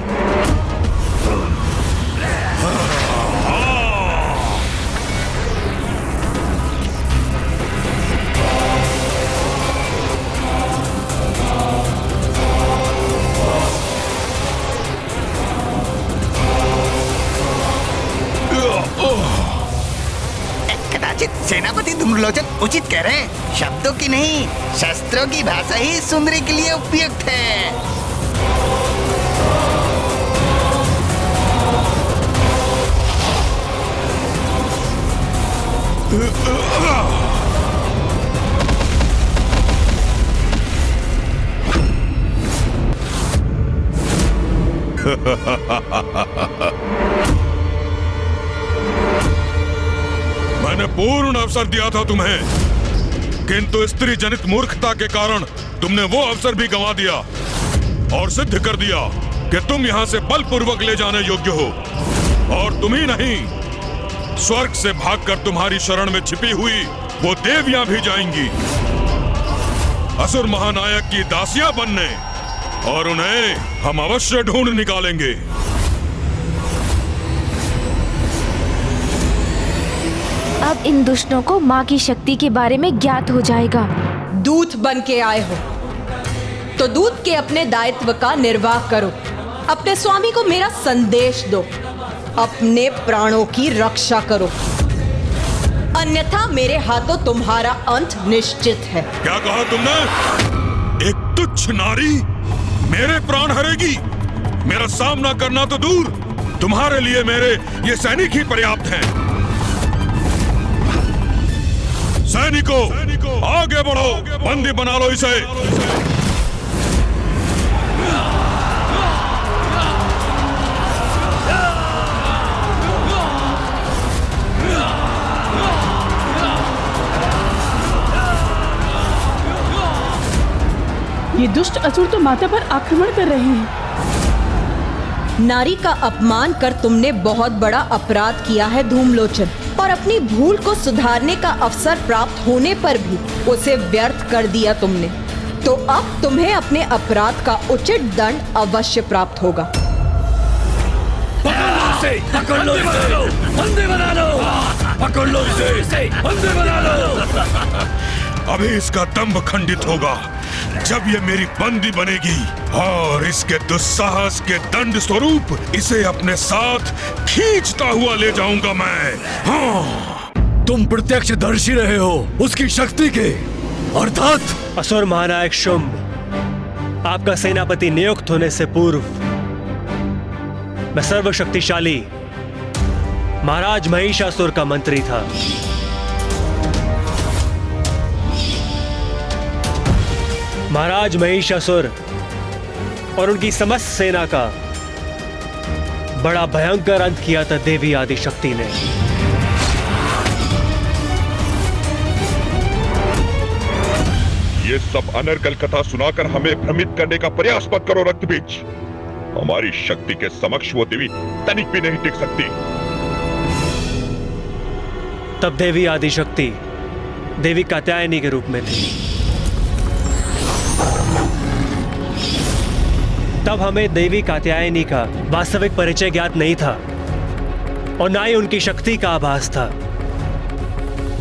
धूम्रलोचन उचित कह रहे हैं। शब्दों की नहीं, शस्त्रों की भाषा ही सुंदरी के लिए उपयुक्त है। मैंने पूर्ण अवसर दिया था तुम्हें, किंतु स्त्री जनित मूर्खता के कारण तुमने वो अवसर भी गंवा दिया और सिद्ध कर दिया कि तुम यहां से बलपूर्वक ले जाने योग्य हो। और तुम ही नहीं, स्वर्ग से भागकर तुम्हारी शरण में छिपी हुई वो देवियां भी जाएंगी असुर महानायक की दासियां बनने, और उन्हें हम अवश्य ढूंढ निकालेंगे। अब इन दुष्टों को माँ की शक्ति के बारे में ज्ञात हो जाएगा। दूत बन के आए हो तो दूत के अपने दायित्व का निर्वाह करो। अपने स्वामी को मेरा संदेश दो, अपने प्राणों की रक्षा करो, अन्यथा मेरे हाथों तुम्हारा अंत निश्चित है। क्या कहा तुमने? एक तुच्छ नारी मेरे प्राण हरेगी? मेरा सामना करना तो दूर, तुम्हारे लिए मेरे ये सैनिक ही पर्याप्त हैं। सैनिकों, आगे बढ़ो, बंदी बना लो इसे। ये दुष्ट असुर तो माता पर आक्रमण कर रहे हैं। नारी का अपमान कर तुमने बहुत बड़ा अपराध किया है धूम्रलोचन, और अपनी भूल को सुधारने का अवसर प्राप्त होने पर भी उसे व्यर्थ कर दिया तुमने। तो अब तुम्हें अपने अपराध का उचित दंड अवश्य प्राप्त होगा। पकड़ लो इसे, बंदी बना लो, पकड़ लो इसे, बंदी बना लो। अभी इसका दंभ खंडित होगा जब ये मेरी बंदी बनेगी, और इसके दुस्साहस के दंड स्वरूप इसे अपने साथ खींचता हुआ ले जाऊंगा मैं। हाँ। तुम प्रत्यक्षदर्शी रहे हो उसकी शक्ति के, अर्थात असुर महानायक शुंभ, आपका सेनापति नियुक्त होने से पूर्व मैं सर्वशक्तिशाली महाराज महिषासुर का मंत्री था। महाराज महिषासुर और उनकी समस्त सेना का बड़ा भयंकर अंत किया था देवी आदिशक्ति ने। ये सब अनर्गल कथा सुनाकर हमें भ्रमित करने का प्रयास मत करो रक्तबीज। हमारी शक्ति के समक्ष वो देवी तनिक भी नहीं टिक सकती। तब देवी आदिशक्ति देवी कात्यायनी के रूप में थी। तब हमें देवी कात्यायनी का वास्तविक परिचय ज्ञात नहीं था, और ना ही उनकी शक्ति का आभास था।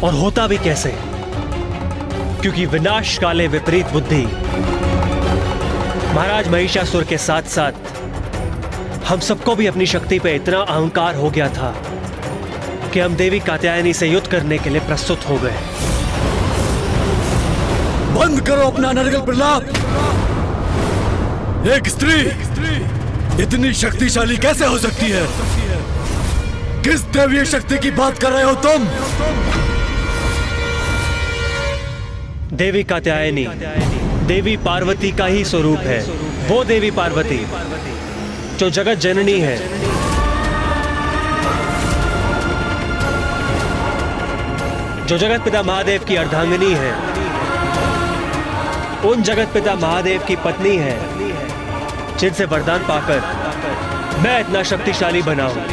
और होता भी कैसे, क्योंकि विनाश काले विपरीत बुद्धि महाराज महिषासुर के साथ साथ हम सबको भी अपनी शक्ति पे इतना अहंकार हो गया था कि हम देवी कात्यायनी से युद्ध करने के लिए प्रस्तुत हो गए। बंद करो अपना नरगल प्रलाप। एक स्त्री इतनी शक्तिशाली कैसे हो सकती है? किस दैवीय शक्ति की बात कर रहे हो तुम? देवी कात्यायनी देवी पार्वती का ही स्वरूप है। वो देवी पार्वती जो जगत जननी है, जो जगत पिता महादेव की अर्धांगिनी है, उन जगत पिता महादेव की पत्नी है, जिनसे वरदान पाकर मैं इतना शक्तिशाली बना हूं।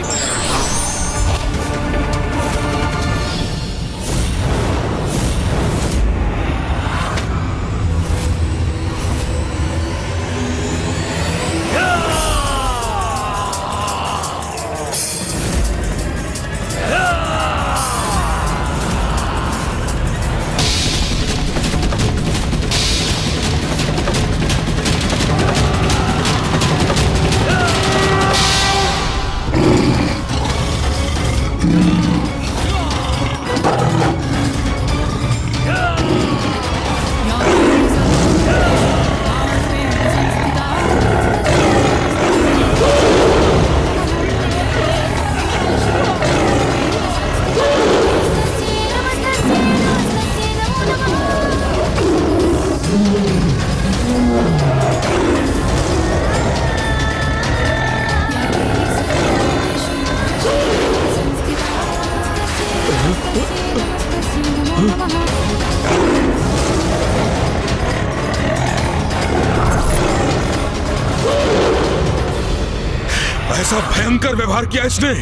कैसा भयंकर व्यवहार किया इसने।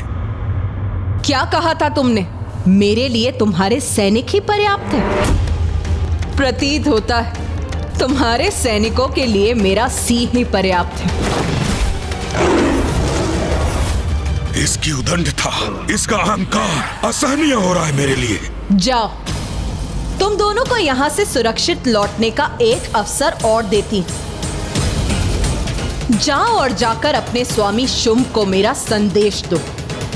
क्या कहा था तुमने? मेरे लिए तुम्हारे सैनिक ही पर्याप्त है। प्रतीत होता है तुम्हारे सैनिकों के लिए मेरा सिंह ही पर्याप्त है। इसकी उदंडता, इसका अहंकार असहनीय हो रहा है मेरे लिए। जाओ, तुम दोनों को यहाँ से सुरक्षित लौटने का एक अवसर और देती। जाओ और जाकर अपने स्वामी शुंभ को मेरा संदेश दो।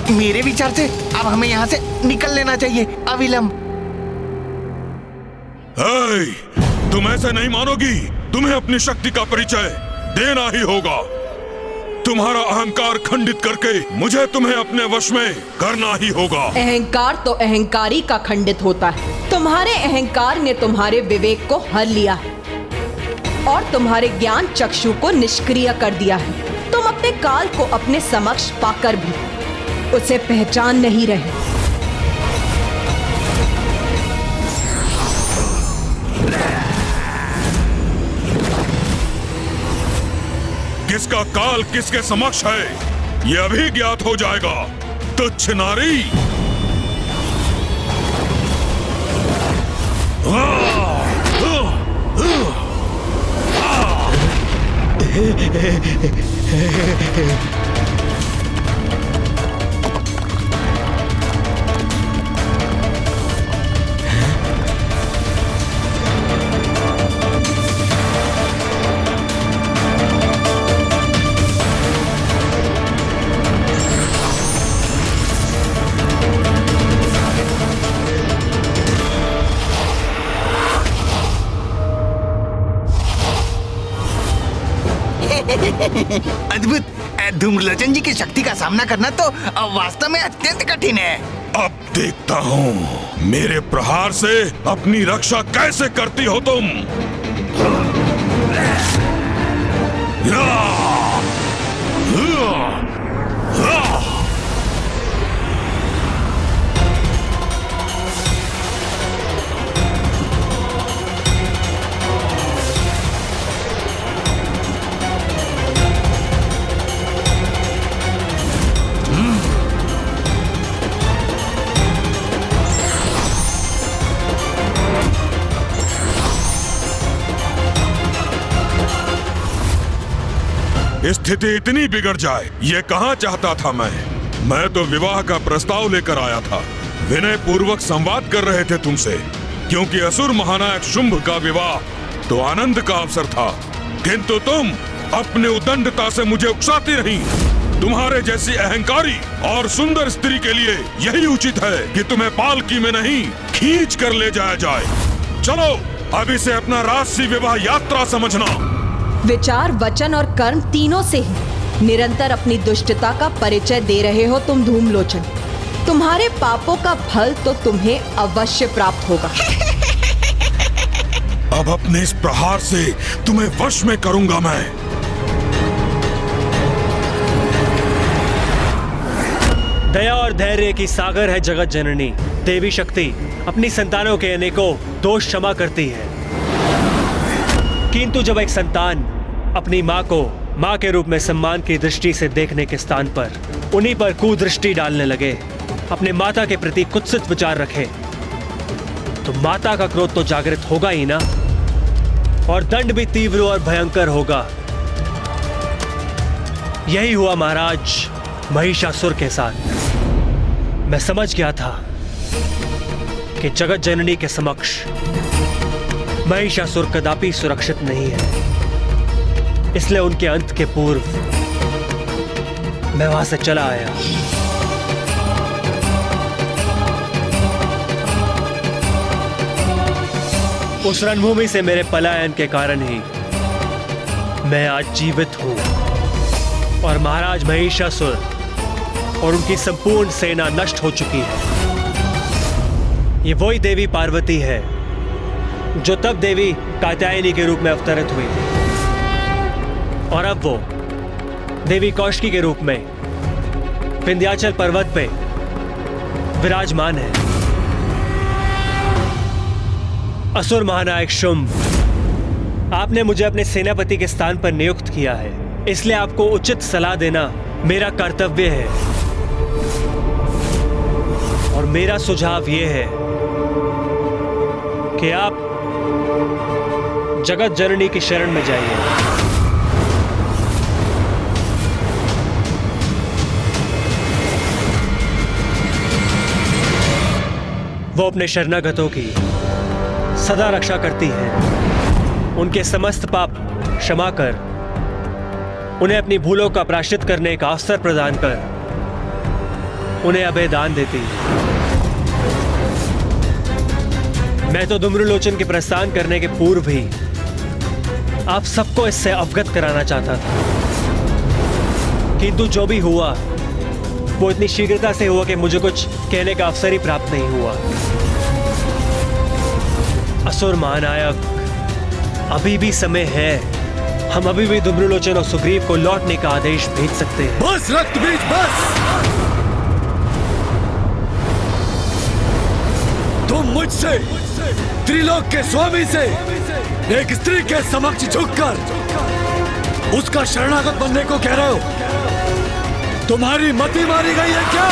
मेरे विचार से अब हमें यहाँ से निकल लेना चाहिए अविलंब। तुम ऐसे नहीं मानोगी। तुम्हें अपनी शक्ति का परिचय देना ही होगा। तुम्हारा अहंकार खंडित करके मुझे तुम्हें अपने वश में करना ही होगा। अहंकार तो अहंकारी का खंडित होता है। तुम्हारे अहंकार ने तुम्हारे विवेक को हर लिया है और तुम्हारे ज्ञान चक्षु को निष्क्रिय कर दिया है। तुम अपने काल को अपने समक्ष पाकर भी उसे पहचान नहीं रहे। किसका काल किसके समक्ष है, यह अभी ज्ञात हो जाएगा। तुच्छ नारी। अद्भुत। धूम्रलोचन जी की शक्ति का सामना करना तो वास्तव में अत्यंत कठिन है। अब देखता हूँ मेरे प्रहार से अपनी रक्षा कैसे करती हो तुम। स्थिति इतनी बिगड़ जाए ये कहाँ चाहता था मैं तो विवाह का प्रस्ताव लेकर आया था। विनय पूर्वक संवाद कर रहे थे तुमसे, क्योंकि असुर महानायक शुंभ का विवाह तो आनंद का अवसर था। किंतु तुम अपने उदंडता से मुझे उकसाती रही। तुम्हारे जैसी अहंकारी और सुंदर स्त्री के लिए यही उचित है कि तुम्हें पालकी में नहीं खींच कर ले जाया जाए। चलो अब इसे अपना राजसी विवाह यात्रा समझना। विचार, वचन और कर्म तीनों से ही निरंतर अपनी दुष्टता का परिचय दे रहे हो तुम धूम्रलोचन। तुम्हारे पापों का फल तो तुम्हें अवश्य प्राप्त होगा। अब अपने इस प्रहार से तुम्हें वश में करूंगा मैं। दया और धैर्य की सागर है जगत जननी। देवी शक्ति अपनी संतानों के अनेकों दोष क्षमा करती है, किंतु जब एक संतान अपनी माँ को माँ के रूप में सम्मान की दृष्टि से देखने के स्थान पर उन्हीं पर कुदृष्टि डालने लगे, अपने माता के प्रति कुत्सित विचार रखे, तो माता का क्रोध तो जागृत होगा ही ना, और दंड भी तीव्र और भयंकर होगा। यही हुआ महाराज महिषासुर के साथ। मैं समझ गया था कि जगत जननी के समक्ष महिषासुर कदापि सुरक्षित नहीं है, इसलिए उनके अंत के पूर्व मैं वहां से चला आया। उस रणभूमि से मेरे पलायन के कारण ही मैं आज जीवित हूं, और महाराज महिषासुर और उनकी संपूर्ण सेना नष्ट हो चुकी है। ये वही देवी पार्वती है जो तब देवी कात्यायनी के रूप में अवतरित हुई थी, और अब वो देवी कौशिकी के रूप में विंध्याचल पर्वत पे विराजमान है। असुर महानायक शुंभ, आपने मुझे अपने सेनापति के स्थान पर नियुक्त किया है, इसलिए आपको उचित सलाह देना मेरा कर्तव्य है और मेरा सुझाव यह है कि आप जगत जननी की शरण में जाइए। वो अपने शरणागतों की सदा रक्षा करती है। उनके समस्त पाप क्षमा कर उन्हें अपनी भूलों का प्रायश्चित करने का अवसर प्रदान कर उन्हें अभय दान देती है। मैं तो धूम्रलोचन के प्रस्थान करने के पूर्व ही आप सबको इससे अवगत कराना चाहता था, किंतु जो भी हुआ वो इतनी शीघ्रता से हुआ कि मुझे कुछ कहने का अवसर ही प्राप्त नहीं हुआ। असुर महानायक, अभी भी समय है। हम अभी भी धूम्रलोचन और सुग्रीव को लौटने का आदेश भेज सकते हैं। बस रक्तबीज, बस! तुम मुझसे, त्रिलोक के स्वामी से, एक स्त्री के समक्ष झुककर उसका शरणागत बनने को कह रहे हो? तुम्हारी मति मारी गई है क्या?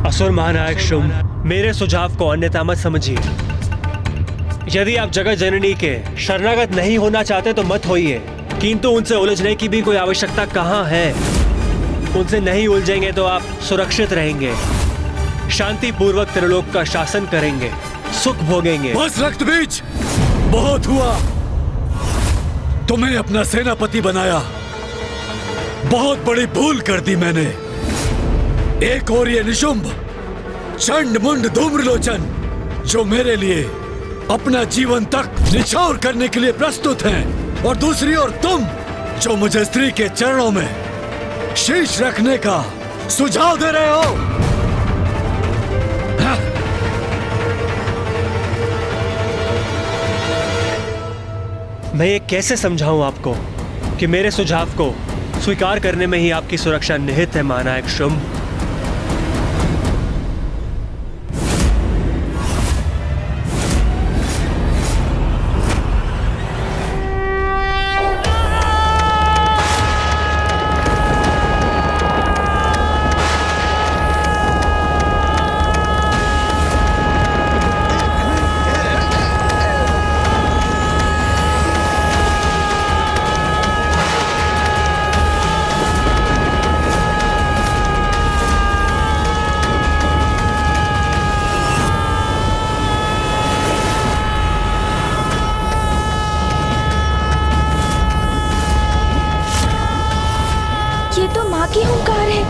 असुर महानायक शुंभ, मेरे सुझाव को अन्यथा मत समझिए। यदि आप जगत जननी के शरणागत नहीं होना चाहते तो मत होइए, किंतु उनसे उलझने की भी कोई आवश्यकता कहाँ है। उनसे नहीं उलझेंगे तो आप सुरक्षित रहेंगे, शांति पूर्वक त्रिलोक का शासन करेंगे, सुख भोगेंगे। बस रक्तबीज, बहुत हुआ। तुम्हें अपना सेनापति बनाया, बहुत बड़ी भूल कर दी मैंने। एक और ये निशुंभ, चंड मुंड धूम्रलोचन, जो मेरे लिए अपना जीवन तक निछावर करने के लिए प्रस्तुत हैं, और दूसरी ओर तुम, जो मुझे स्त्री के चरणों में शीश रखने का सुझाव दे रहे हो। मैं ये कैसे समझाऊं आपको कि मेरे सुझाव को स्वीकार करने में ही आपकी सुरक्षा निहित है, महानायक शुंभ। की हुंकार है।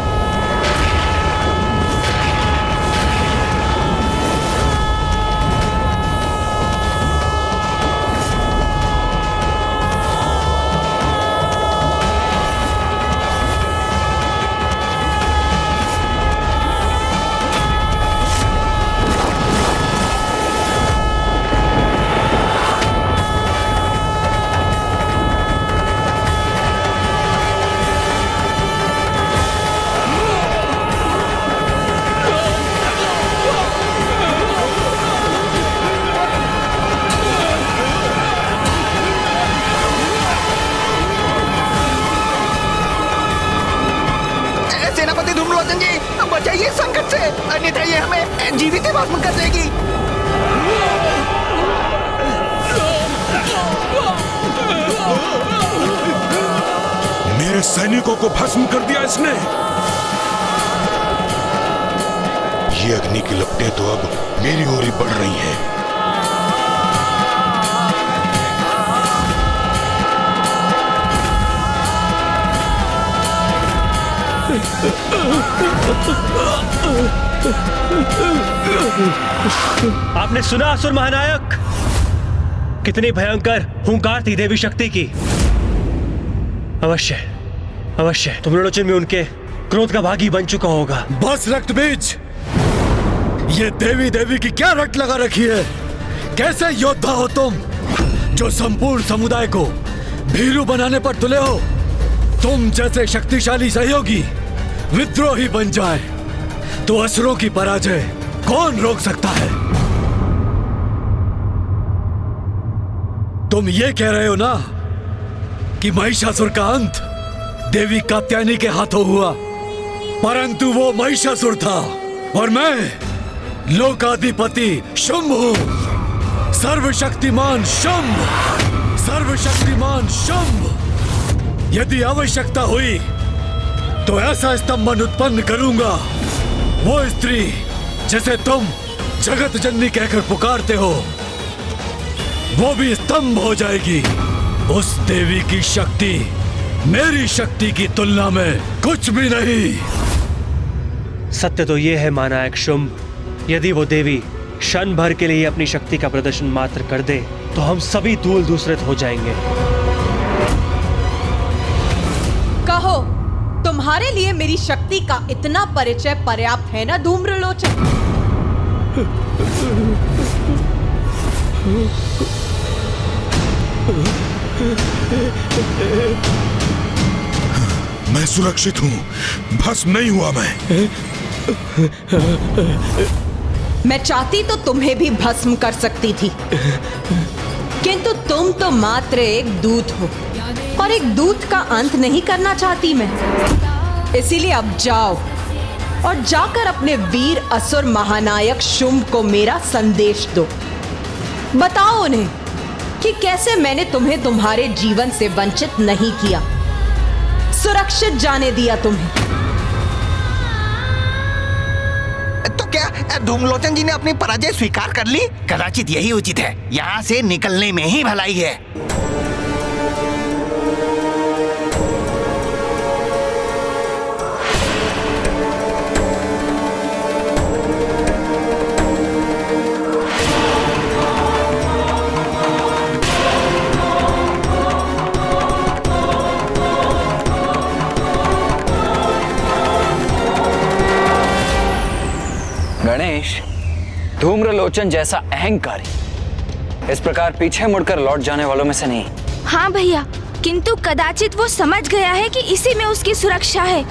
बचाइए संकट से, अन्यथा ये हमें जीवित ही भस्म कर देगी। मेरे सैनिकों को भस्म कर दिया इसने। ये अग्नि की लपटें तो अब मेरी ओर ही बढ़ रही हैं। आपने सुना असुर महानायक, कितनी भयंकर हुंकार थी देवी शक्ति की। अवश्य अवश्य धूम्रलोचन में उनके क्रोध का भागी बन चुका होगा। बस रक्तबीज, ये देवी देवी की क्या रट लगा रखी है? कैसे योद्धा हो तुम, जो संपूर्ण समुदाय को भीरू बनाने पर तुले हो? तुम जैसे शक्तिशाली सहयोगी विद्रोही बन जाए तो असुरों की पराजय कौन रोक सकता है? तुम ये कह रहे हो ना कि महिषासुर का अंत देवी कात्यायनी के हाथों हुआ, परंतु वो महिषासुर था और मैं लोकाधिपति शुंभ हूं। सर्वशक्तिमान शुंभ, सर्वशक्तिमान शुंभ। यदि आवश्यकता हुई तो ऐसा स्तंभन उत्पन्न करूंगा, वो स्त्री जिसे तुम जगत जननी कहकर पुकारते हो वो भी स्तंभ हो जाएगी। उस देवी की शक्ति मेरी शक्ति की तुलना में कुछ भी नहीं। सत्य तो ये है महानायक शुंभ, यदि वो देवी क्षण भर के लिए अपनी शक्ति का प्रदर्शन मात्र कर दे तो हम सभी दूल दूसरे हो जाएंगे। कहो, तुम्हारे लिए मेरी शक्ति का इतना परिचय पर्याप्त है ना धूम्रलोचन? मैं सुरक्षित हूं, भस्म नहीं हुआ मैं चाहती तो तुम्हें भी भस्म कर सकती थी, किंतु तुम तो मात्र एक दूत हो और एक दूत का अंत नहीं करना चाहती मैं। इसीलिए अब जाओ और जाकर अपने वीर असुर महानायक शुंभ को मेरा संदेश दो। बताओ उन्हें कि कैसे मैंने तुम्हें तुम्हारे जीवन से वंचित नहीं किया, सुरक्षित जाने दिया तुम्हें। तो क्या धूम्रलोचन जी ने अपनी पराजय स्वीकार कर ली? कदाचित यही उचित है, यहाँ से निकलने में ही भलाई है। गणेश, धूम्रलोचन जैसा अहंकारी इस प्रकार पीछे मुड़कर लौट जाने वालों में से नहीं। हाँ भैया, किंतु कदाचित वो समझ गया है कि इसी में उसकी सुरक्षा है।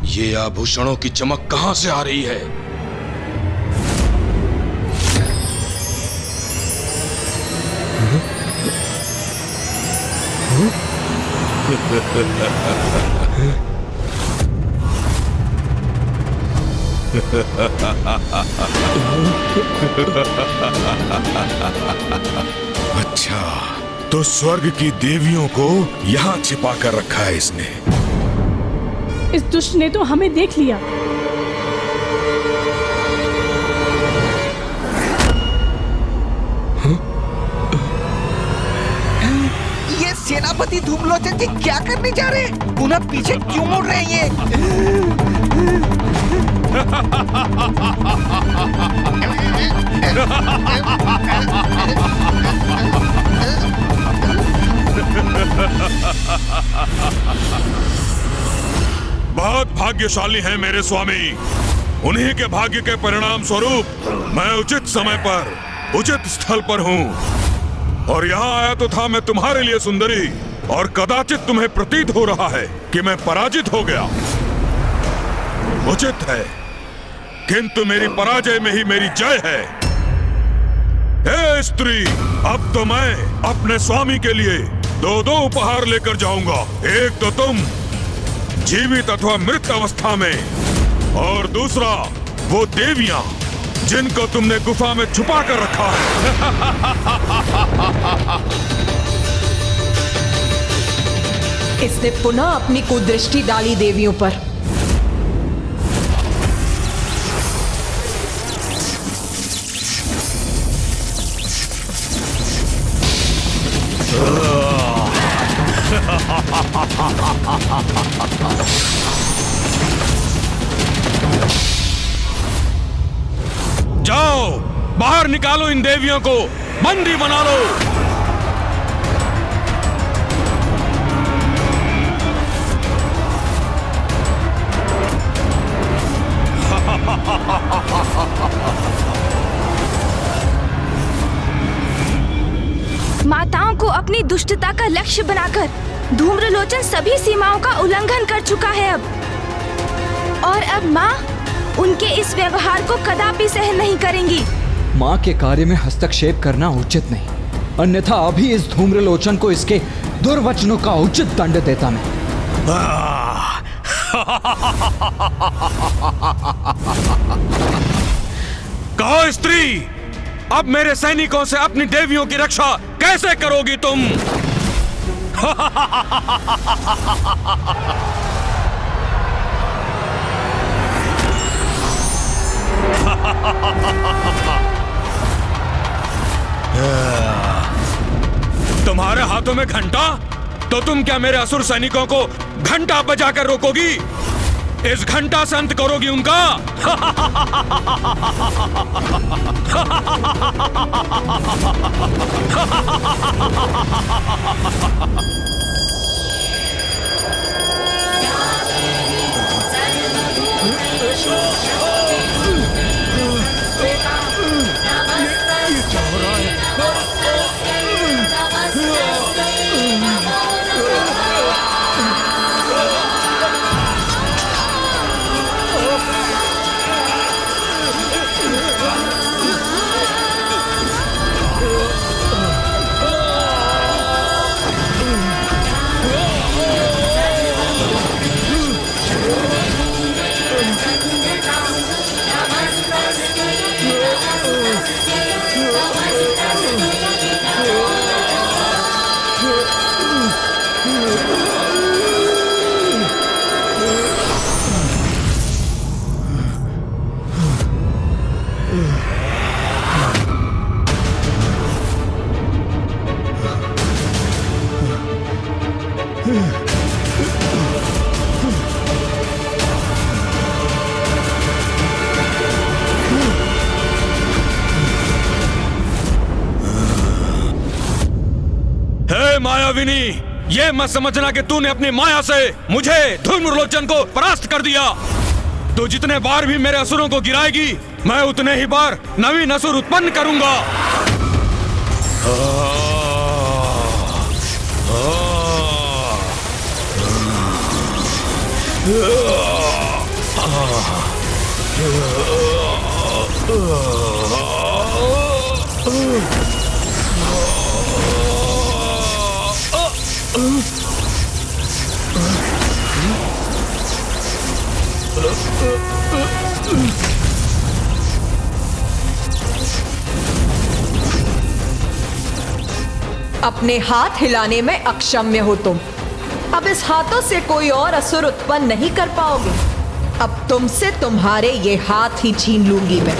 ये आभूषणों की चमक कहां से आ रही है? अच्छा, तो स्वर्ग की देवियों को यहाँ छिपा कर रखा है इसने। इस दुष्ट ने तो हमें देख लिया। ये सेनापति धूम्रलोचन जी क्या करने जा रहे हैं? पुनः पीछे क्यों मुड़ रहे हैं बहुत भाग्यशाली हैं मेरे स्वामी। उन्हीं के भाग्य के परिणाम स्वरूप मैं उचित समय पर उचित स्थल पर हूँ और यहाँ आया तो था मैं तुम्हारे लिए सुंदरी, और कदाचित तुम्हें प्रतीत हो रहा है कि मैं पराजित हो गया। उचित है, किंतु मेरी पराजय में ही मेरी जय है। हे स्त्री, अब तो मैं अपने स्वामी के लिए दो दो उपहार लेकर जाऊंगा। एक तो तुम जीवित अथवा मृत अवस्था में, और दूसरा वो देवियां जिनको तुमने गुफा में छुपा कर रखा है। इसने पुनः अपनी कुदृष्टि डाली देवियों पर। जाओ, बाहर निकालो इन देवियों को, बंदी बना लो। माताओं को अपनी दुष्टता का लक्ष्य बनाकर धूम्रलोचन सभी सीमाओं का उल्लंघन कर चुका है। अब और अब माँ उनके इस व्यवहार को कदापि सहन नहीं करेंगी। माँ के कार्य में हस्तक्षेप करना उचित नहीं, अन्यथा अभी इस धूम्रलोचन को इसके दुर्वचनों का उचित दंड देता मैं। कहो स्त्री, अब मेरे सैनिकों से अपनी देवियों की रक्षा कैसे करोगी तुम? तुम्हारे हाथों में घंटा, तो तुम क्या मेरे असुर सैनिकों को घंटा बजाकर रोकोगी? इस घंटा से अंत करोगी उनका? मायाविनी, ये मत समझना कि तूने अपनी माया से मुझे धूम्रलोचन को परास्त कर दिया। तू जितने बार भी मेरे असुरों को गिराएगी, मैं उतने ही बार नवीन असुर उत्पन्न करूंगा। अपने हाथ हिलाने में अक्षम्य हो तुम। अब इस हाथों से कोई और असुर उत्पन्न नहीं कर पाओगे। अब तुमसे तुम्हारे ये हाथ ही छीन लूंगी मैं।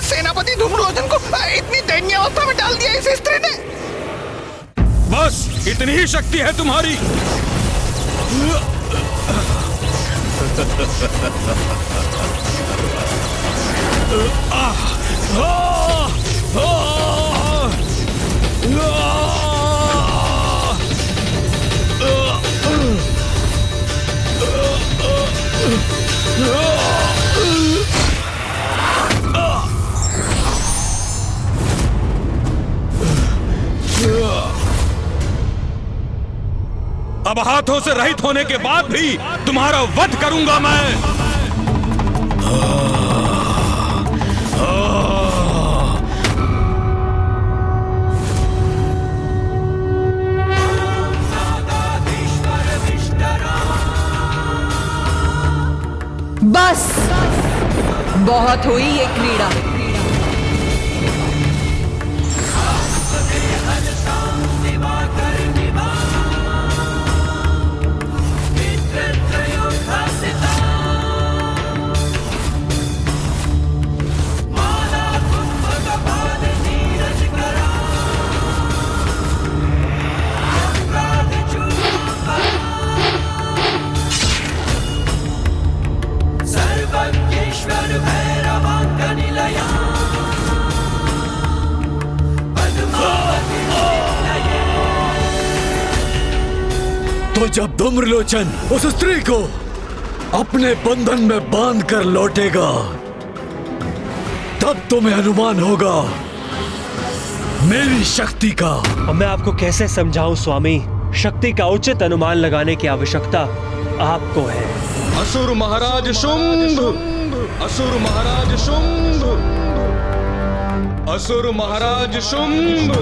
सेनापति धूम्रलोचन को इतनी दयनीय अवस्था में डाल दिया इस स्त्री ने। बस इतनी ही शक्ति है तुम्हारी? अब हाथों से रहित होने के बाद भी तुम्हारा वध करूंगा मैं। बस बहुत हुई ये क्रीड़ा। तो जब धूम्रलोचन उस स्त्री को अपने बंधन में बांध कर लौटेगा, तब तुम्हें अनुमान होगा मेरी शक्ति का। अब मैं आपको कैसे समझाऊं स्वामी शक्ति का उचित अनुमान लगाने की आवश्यकता आपको है। असुर महाराज शुंभ, असुर महाराज शुंभ, असुर महाराज शुंभ।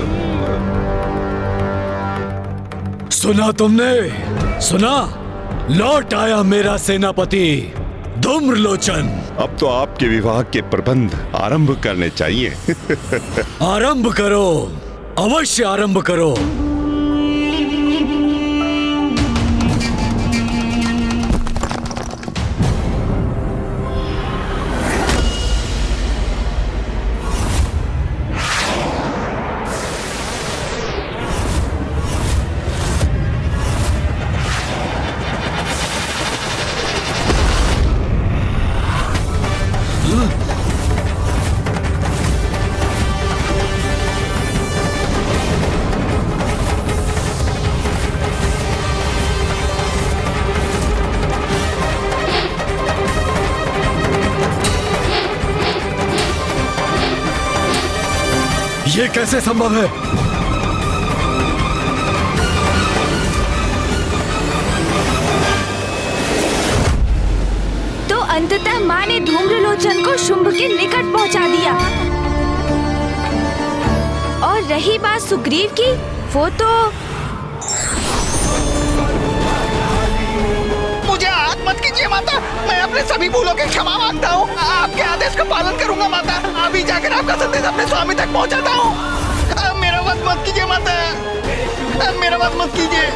सुना तुमने? सुना? लौट आया मेरा सेनापति धूम्रलोचन। अब तो आपके विवाह के प्रबंध आरंभ करने चाहिए। आरंभ करो, अवश्य आरंभ करो। ये कैसे संभव है? तो अंततः माँ ने धूम्रलोचन को शुंभ के निकट पहुंचा दिया। और रही बात सुग्रीव की, वो तो मुझे हाथ मत कीजिए माता, मैं अपने सभी भूलों की क्षमा मांगता हूँ। आपके आदेश का पालन करूंगा माता। अभी जाकर आपका संदेश अपने स्वामी तक पहुँचाता हूँ। मेरा वध मत कीजिए माता, मेरा वध मत कीजिए।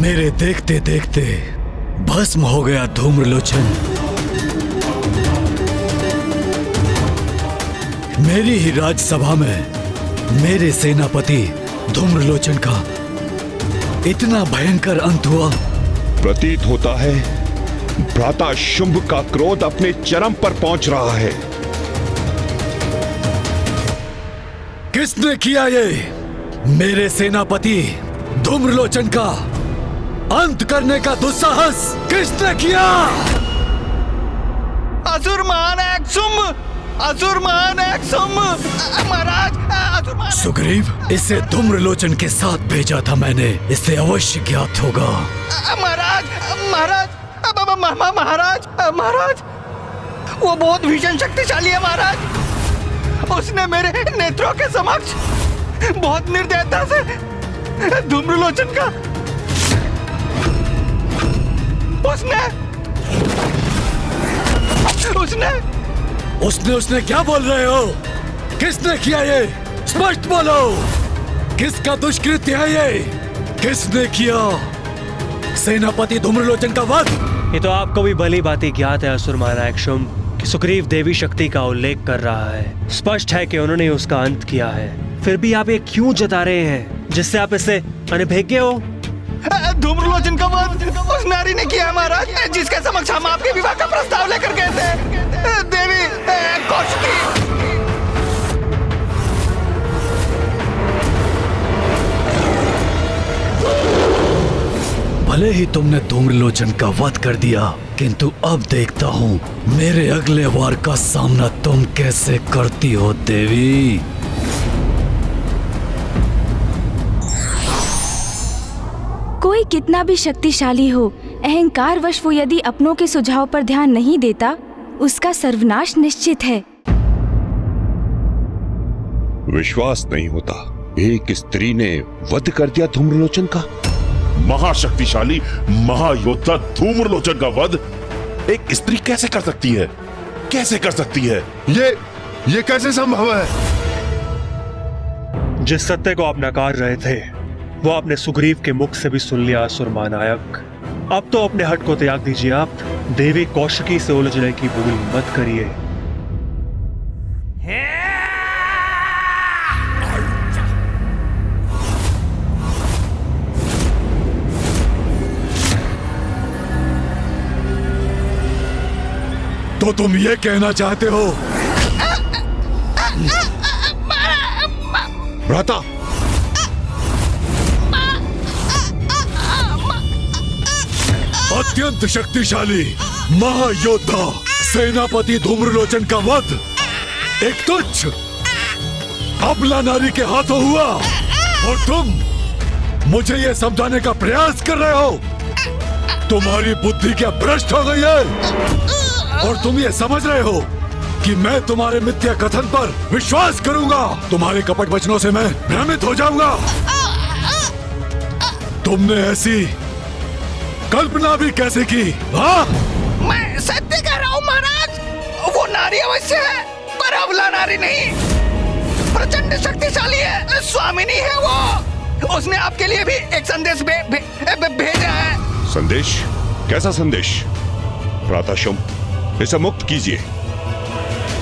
मेरे देखते देखते भस्म हो गया धूम्रलोचन। मेरी ही राजसभा में मेरे सेनापति धूम्रलोचन का इतना भयंकर अंत हुआ। प्रतीत होता है भ्राता शुंभ का क्रोध अपने चरम पर पहुंच रहा है। किसने किया ये? मेरे सेनापति धूम्रलोचन का अंत करने का दुस्साहस किसने किया? असुर महानायक शुंभ, असुर महानायक शुंभ। महाराज, असुर महानायक। सुग्रीव, इसे धूम्रलोचन के साथ भेजा था मैंने, इसे अवश्य ज्ञात होगा। महाराज, महाराज, महाराज, महाराज, वो बहुत भीषण शक्तिशाली है महाराज। उसने मेरे नेत्रों के समक्ष बहुत निर्दयता से धूम्रलोचन का उसने क्या बोल रहे हो? किसने किया ये? स्पष्ट बोलो, किसका दुष्कृत्य है ये? किसने किया सेनापति धूम्रलोचन का वध? ये तो आपको भी भली भांति ज्ञात है असुर महानायक शुंभ कि सुग्रीव देवी शक्ति का उल्लेख कर रहा है। स्पष्ट है कि उन्होंने उसका अंत किया है। फिर भी आप ये क्यों जता रहे हैं जिससे आप इससे अनभिज्ञ हो? धूम्रलोचन का वध उस नारी ने किया महाराज, जिसके समक्ष हम आपके विवाह का प्रस्ताव लेकर गए थे, देवी कौशिकी। भले ही तुमने धूम्रलोचन का वध कर दिया, किंतु अब देखता हूँ मेरे अगले वार का सामना तुम कैसे करती हो देवी। कोई कितना भी शक्तिशाली हो, अहंकारवश वो यदि अपनों के सुझाव पर ध्यान नहीं देता, उसका सर्वनाश निश्चित है। विश्वास नहीं होता, एक स्त्री ने वध कर दिया धूम्रलोचन का। महाशक्तिशाली महायोद्धा धूम्रलोचन का वध एक स्त्री कैसे कर सकती है? कैसे कर सकती है? ये कैसे संभव है? जिस सत्य को आप नकार रहे थे वो आपने सुग्रीव के मुख से भी सुन लिया असुर महानायक। अब तो अपने हट को त्याग दीजिए। आप देवी कौशिकी से उलझने की भूल मत करिए। तो तुम ये कहना चाहते हो भ्राता, अत्यंत शक्तिशाली महायोद्धा सेनापति धूम्रलोचन का वध एक तुच्छ अबला नारी के हाथों हुआ और तुम मुझे यह समझाने का प्रयास कर रहे हो। तुम्हारी बुद्धि क्या भ्रष्ट हो गई है और तुम ये समझ रहे हो कि मैं तुम्हारे मिथ्या कथन पर विश्वास करूंगा। तुम्हारे कपट वचनों से मैं भ्रमित हो जाऊंगा। तुमने ऐसी कल्पना भी कैसे की? हाँ, मैं सत्य कह रहा हूँ महाराज, वो नारी अवश्य है पर अबला नारी नहीं। प्रचंड शक्तिशाली है, स्वामिनी है वो। उसने आपके लिए भी एक संदेश भेजा है। संदेश? कैसा संदेश? भ्राताशुम, इसे मुक्त कीजिए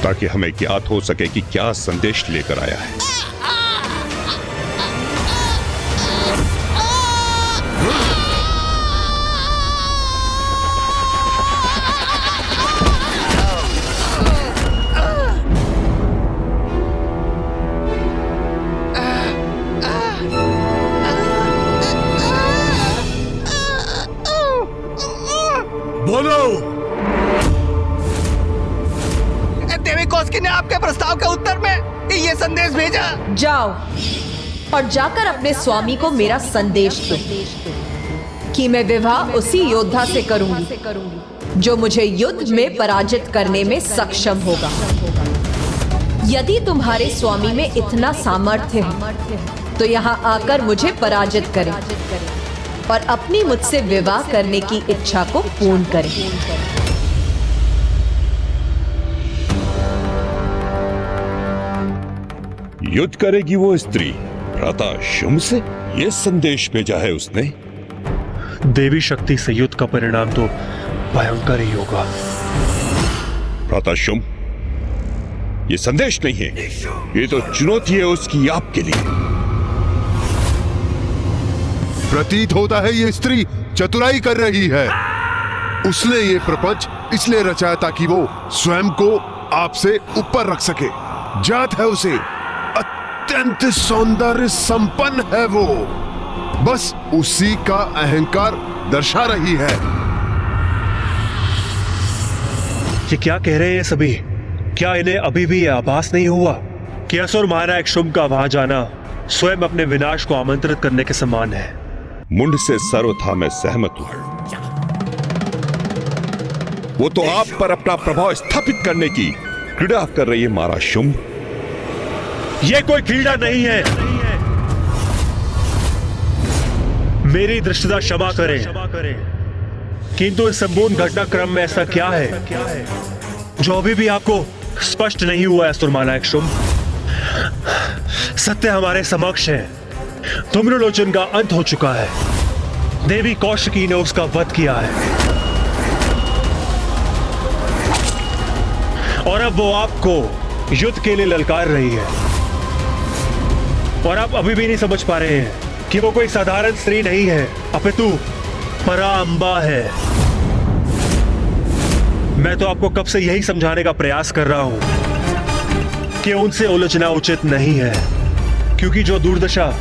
ताकि हमें ज्ञात हो सके कि क्या संदेश लेकर आया है। देवी कौशिकी ने आपके प्रस्ताव के उत्तर में ये संदेश भेजा। जाओ और जाकर अपने स्वामी को मेरा संदेश दो कि मैं विवाह उसी योद्धा से करूंगी जो मुझे युद्ध में पराजित करने में सक्षम होगा। यदि तुम्हारे स्वामी में इतना सामर्थ्य है तो यहाँ आकर मुझे पराजित करें और अपनी मुझसे विवाह करने की इच्छा को पूर्ण करें। युद्ध करेगी वो स्त्री भ्राताशुम से? ये संदेश भेजा है उसने। देवी शक्ति से युद्ध का परिणाम तो भयंकर ही होगा। भ्राताशुम, ये संदेश नहीं है, ये तो चुनौती है उसकी आपके लिए। प्रतीत होता है ये स्त्री चतुराई कर रही है। उसने ये प्रपंच इसलिए रचाया ताकि वो स्वयं को आपसे ऊपर रख सके। जात है उसे, अत्यंत सौंदर्य संपन्न है वो, बस उसी का अहंकार दर्शा रही है। ये क्या कह रहे हैं सभी? क्या इन्हें अभी भी यह आभास नहीं हुआ कि असुर महानायक शुंभ का वहां जाना स्वयं अपने विनाश को आमंत्रित करने के समान है? मुंड से सर्वथा मैं सहमत हूं। वो तो आप पर अपना प्रभाव स्थापित करने की क्रीड़ा कर रही है महाराज शुंभ। ये कोई क्रीड़ा नहीं है। मेरी दृष्टता क्षमा करें, किंतु इस संपूर्ण घटनाक्रम में ऐसा क्या है जो अभी भी आपको स्पष्ट नहीं हुआ है असुर महानायक शुंभ? सत्य हमारे समक्ष है। धूम्रलोचन का अंत हो चुका है। देवी कौशिकी ने उसका वध किया है और अब वो आपको युद्ध के लिए ललकार रही है। और आप अभी भी नहीं समझ पा रहे हैं कि वो कोई साधारण स्त्री नहीं है, अपितु पराअंबा है। मैं तो आपको कब से यही समझाने का प्रयास कर रहा हूं कि उनसे उलझना उचित नहीं है, क्योंकि जो दुर्दशा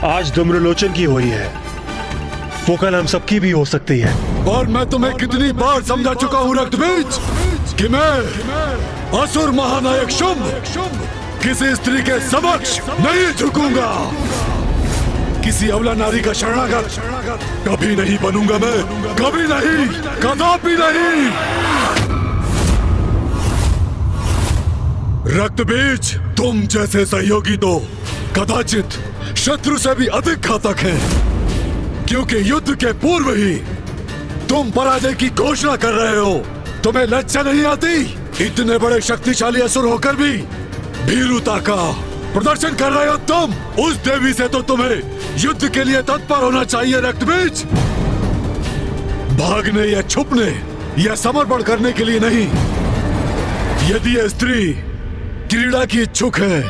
आज धूम्रलोचन की हुई है वो कल हम सबकी भी हो सकती है। और मैं तुम्हें कितनी बार समझा चुका हूं रक्तबीज कि मैं असुर महानायक शुंभ किसी स्त्री के समक्ष नहीं झुकूंगा। किसी अबला नारी का शरणागत कभी नहीं बनूंगा मैं, कभी नहीं, कदापि नहीं। रक्तबीज, तुम जैसे सहयोगी तो कदाचित शत्रु से भी अधिक घातक हैं, क्योंकि युद्ध के पूर्व ही तुम पराजय की घोषणा कर रहे हो। तुम्हें लज्जा नहीं आती? इतने बड़े शक्तिशाली असुर होकर भी भीरुता का प्रदर्शन कर रहे हो तुम। उस देवी से तो तुम्हें युद्ध के लिए तत्पर होना चाहिए रक्तबीज, भागने या छुपने या समर्पण करने के लिए नहीं। यदि यह स्त्री क्रीड़ा की इच्छुक है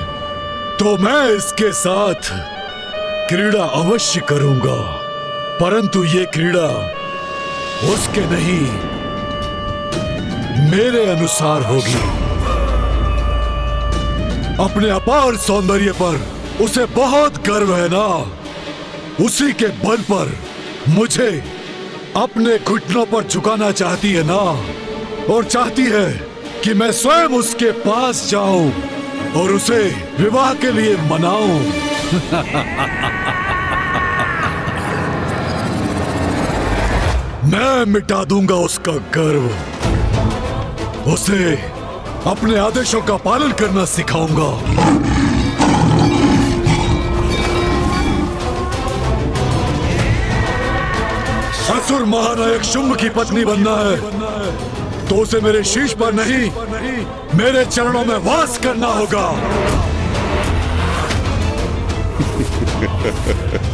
तो मैं इसके साथ क्रीड़ा अवश्य करूंगा, परंतु ये क्रीड़ा उसके नहीं मेरे अनुसार होगी। अपने अपार सौंदर्य पर उसे बहुत गर्व है ना, उसी के बल पर मुझे अपने घुटनों पर झुकाना चाहती है ना, और चाहती है कि मैं स्वयं उसके पास जाऊं और उसे विवाह के लिए मनाऊं। मैं मिटा दूंगा उसका गर्व, उसे अपने आदेशों का पालन करना सिखाऊंगा। असुर महानायक शुंभ की पत्नी बनना है तो उसे मेरे शीश पर नहीं, मेरे चरणों में वास करना होगा।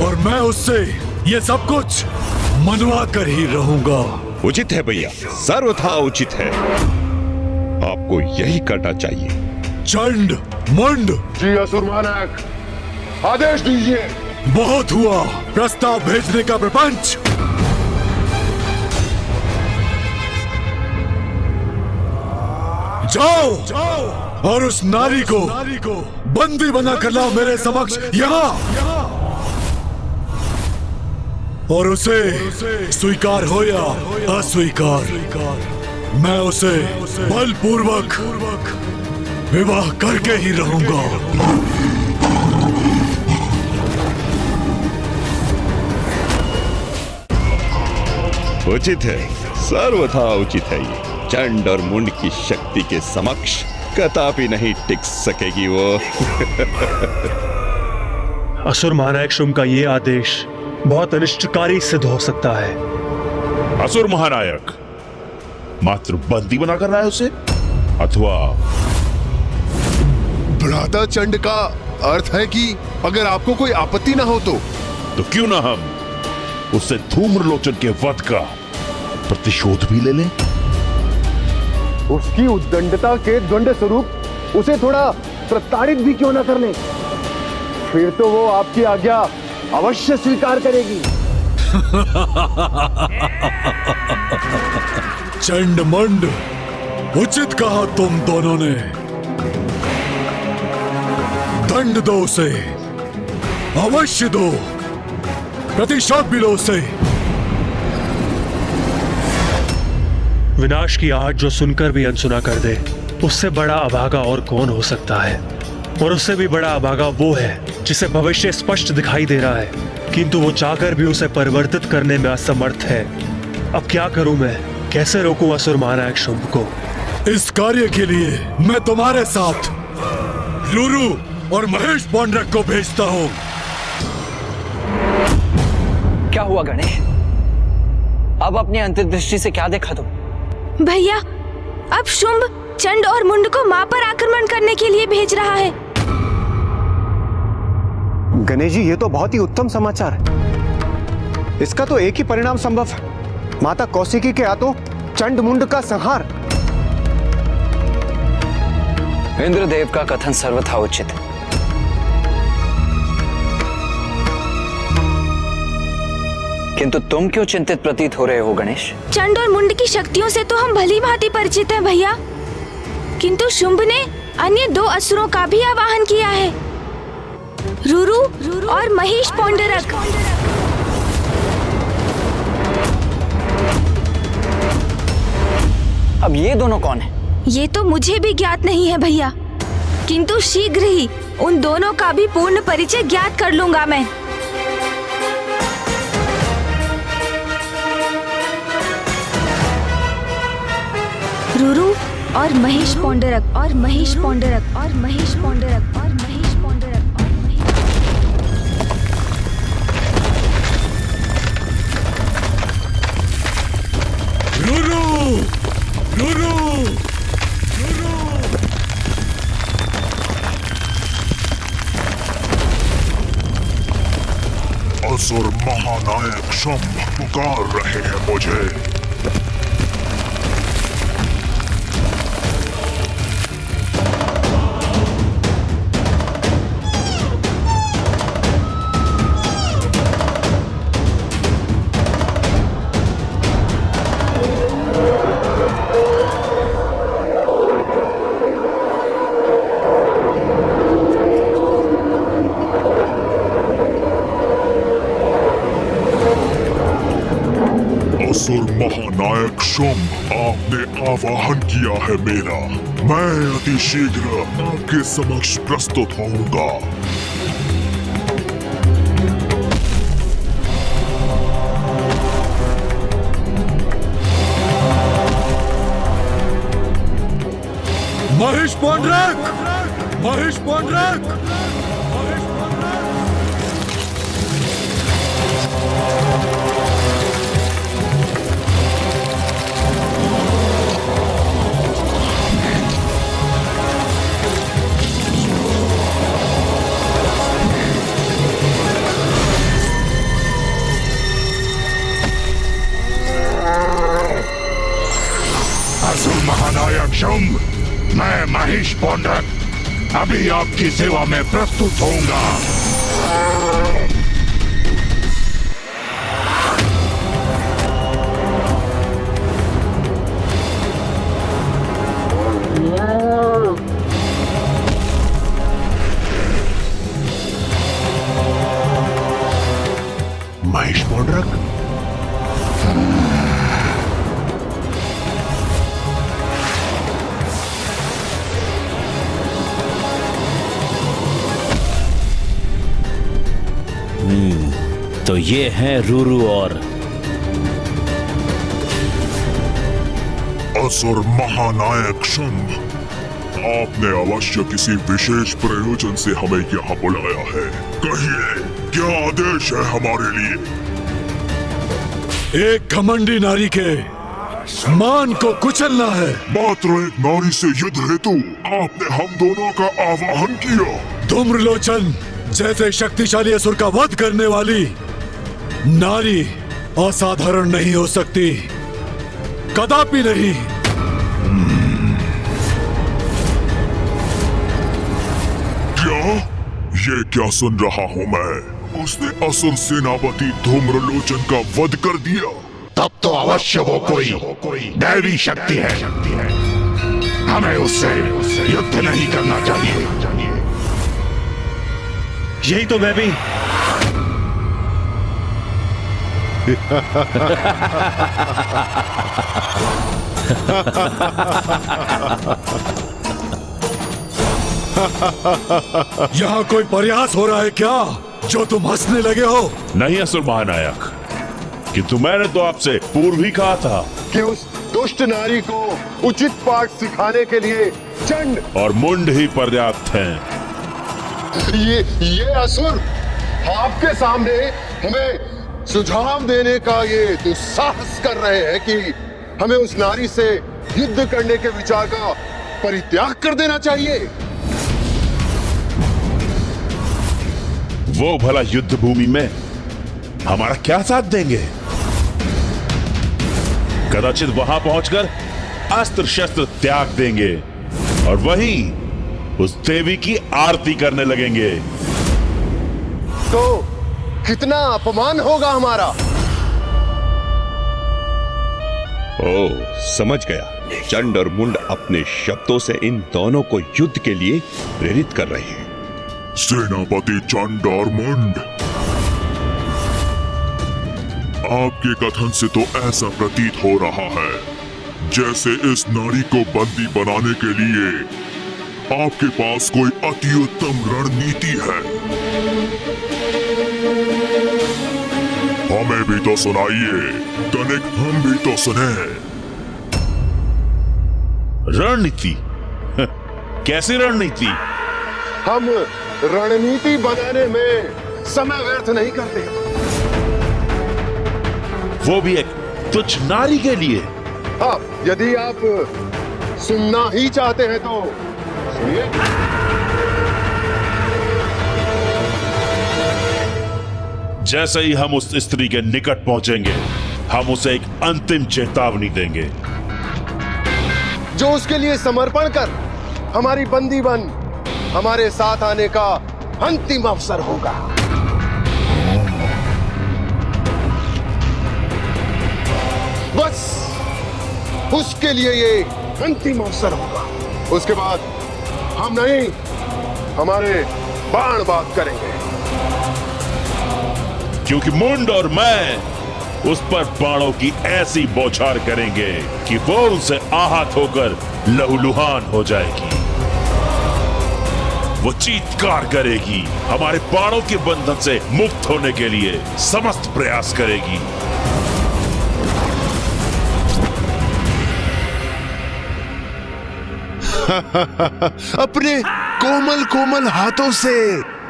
और मैं उससे ये सब कुछ मनवा कर ही रहूंगा। उचित है भैया, सर्वथा उचित है। आपको यही करना चाहिए। चंड मुंड। जी असुर महानायक, आदेश दीजिए। बहुत हुआ प्रस्ताव भेजने का प्रपंच। जाओ और उस नारी को बंदी बना कर लाओ मेरे समक्ष यहाँ, और उसे स्वीकार हो या अस्वीकार, मैं उसे बलपूर्वक विवाह करके ही रहूंगा। उचित है, सर्वथा उचित है। ये चंड और मुंड की शक्ति के समक्ष कदापि नहीं टिक सकेगी वो। असुर महानायक शुंभ का ये आदेश बहुत अनिष्टकारी सिद्ध हो सकता है। असुर महानायक मात्र बंदी बनाकर लाए उसे, अथवा भ्राता चंड का अर्थ है कि अगर आपको कोई आपत्ति ना हो तो क्यों ना हम उससे धूम्रलोचन के वध का प्रतिशोध भी ले लें। उसकी उद्दंडता के द्वंद्व स्वरूप उसे थोड़ा प्रताड़ित भी क्यों ना कर लें, फिर तो वो आपकी आज्ञा अवश्य स्वीकार करेगी। चंड मंड, उचित कहा तुम दोनों ने। दंड दो उसे, अवश्य दो, प्रतिशोध भी लो उसे। विनाश की आहट जो सुनकर भी अनसुना कर दे, उससे बड़ा अभागा और कौन हो सकता है। और उससे भी बड़ा अभागा वो है जिसे भविष्य स्पष्ट दिखाई दे रहा है, किंतु वो चाहकर भी उसे परिवर्तित करने में असमर्थ है। अब क्या करूं मैं, कैसे रोकूं असुर महानायक शुंभ को? इस कार्य के लिए मैं तुम्हारे साथ रुरु और महेश पौंड्रक को भेजता हूं। क्या हुआ गणेश? अब अपनी अंतर्दृष्टि से क्या देखा तुम? भैया, अब शुंभ चंड और मुंड को मां पर आक्रमण करने के लिए भेज रहा है। गणेश जी, ये तो बहुत ही उत्तम समाचार है। इसका तो एक ही परिणाम संभव है, माता कौशिकी के हाथों चंड मुंड का संहार। इंद्रदेव का कथन सर्वथा उचित है। किंतु तुम क्यों चिंतित प्रतीत हो रहे हो गणेश? चंड और मुंड की शक्तियों से तो हम भली भांति परिचित हैं भैया, किंतु शुंभ ने अन्य दो असुरों का भी आवाहन किया है, रुरु और महेश पौंडरक। अब ये दोनों कौन है? ये तो मुझे भी ज्ञात नहीं है भैया, किंतु शीघ्र ही उन दोनों का भी पूर्ण परिचय ज्ञात कर लूंगा मैं। रुरु और महेश पौंडरक और महेश पौंडरक और महेश पौंडरक और महेश पौंडरक और रुरु, रुरु, असुर महानायक शुंभ पुकार रहे हैं मुझे। शुंभ, आपने आवाहन किया है मेरा। मैं अति शीघ्र आपके समक्ष प्रस्तुत होऊंगा। महेश पौंड्रक! महेश पौंड्रक! असुर महानायक शुंभ, मैं महेश पौंड्रक अभी आपकी सेवा में प्रस्तुत होऊंगा। महेश पौंड्रक, तो ये हैं रूरू और असुर महानायक शुंभ, आपने अवश्य किसी विशेष प्रयोजन से हमें यहाँ बुलाया है। कहिए, क्या आदेश है हमारे लिए? एक घमंडी नारी के मान को कुचलना है। मात्र एक नारी से युद्ध हेतु आपने हम दोनों का आवाहन किया। धूम्रलोचन जैसे शक्तिशाली असुर का वध करने वाली नारी असाधारण नहीं हो सकती, कदापि नहीं। ये क्या सुन रहा हूँ मैं? उसने असुर सेनापति धूम्रलोचन का वध कर दिया। तब तो अवश्य वो कोई दैवी शक्ति है। हमें उससे युद्ध नहीं करना चाहिए। यही तो मैं भी यहाँ कोई प्रयास हो रहा है क्या, जो तुम हंसने लगे हो? नहीं असुर महानायक, किंतु मैंने तो आपसे पूर्व ही कहा था कि उस दुष्ट नारी को उचित पाठ सिखाने के लिए चंड और मुंड ही पर्याप्त हैं। ये असुर आपके सामने हमें सुझाव देने का ये दुस्साहस कर रहे हैं कि हमें उस नारी से युद्ध करने के विचार का परित्याग कर देना चाहिए। वो भला युद्ध भूमि में हमारा क्या साथ देंगे? कदाचित वहां पहुंचकर अस्त्र शस्त्र त्याग देंगे और वहीं उस देवी की आरती करने लगेंगे। तो कितना अपमान होगा हमारा। ओह, समझ गया। चंड और मुंड अपने शब्दों से इन दोनों को युद्ध के लिए प्रेरित कर रहे हैं। सेनापति चंड और मुंड, आपके कथन से तो ऐसा प्रतीत हो रहा है जैसे इस नारी को बंदी बनाने के लिए आपके पास कोई अति उत्तम रणनीति है। हमें भी तो सुनाइए, तनिक हम भी तो सुने। रणनीति? कैसी रणनीति? हम रणनीति बनाने में समय व्यर्थ नहीं करते। वो भी एक तुच्छ नारी के लिए? हाँ, यदि आप सुनना ही चाहते हैं तो सुनिए। जैसे ही हम उस स्त्री के निकट पहुंचेंगे, हम उसे एक अंतिम चेतावनी देंगे जो उसके लिए समर्पण कर हमारी बंदी बन हमारे साथ आने का अंतिम अवसर होगा। बस उसके लिए ये अंतिम अवसर होगा। उसके बाद हम नहीं, हमारे बाण बात करेंगे। क्योंकि मुंड और मैं उस पर बाणों की ऐसी बौछार करेंगे कि वो उनसे आहत होकर लहूलुहान हो जाएगी। वो चीत्कार करेगी, हमारे बाणों के बंधन से मुक्त होने के लिए समस्त प्रयास करेगी। अपने कोमल कोमल हाथों से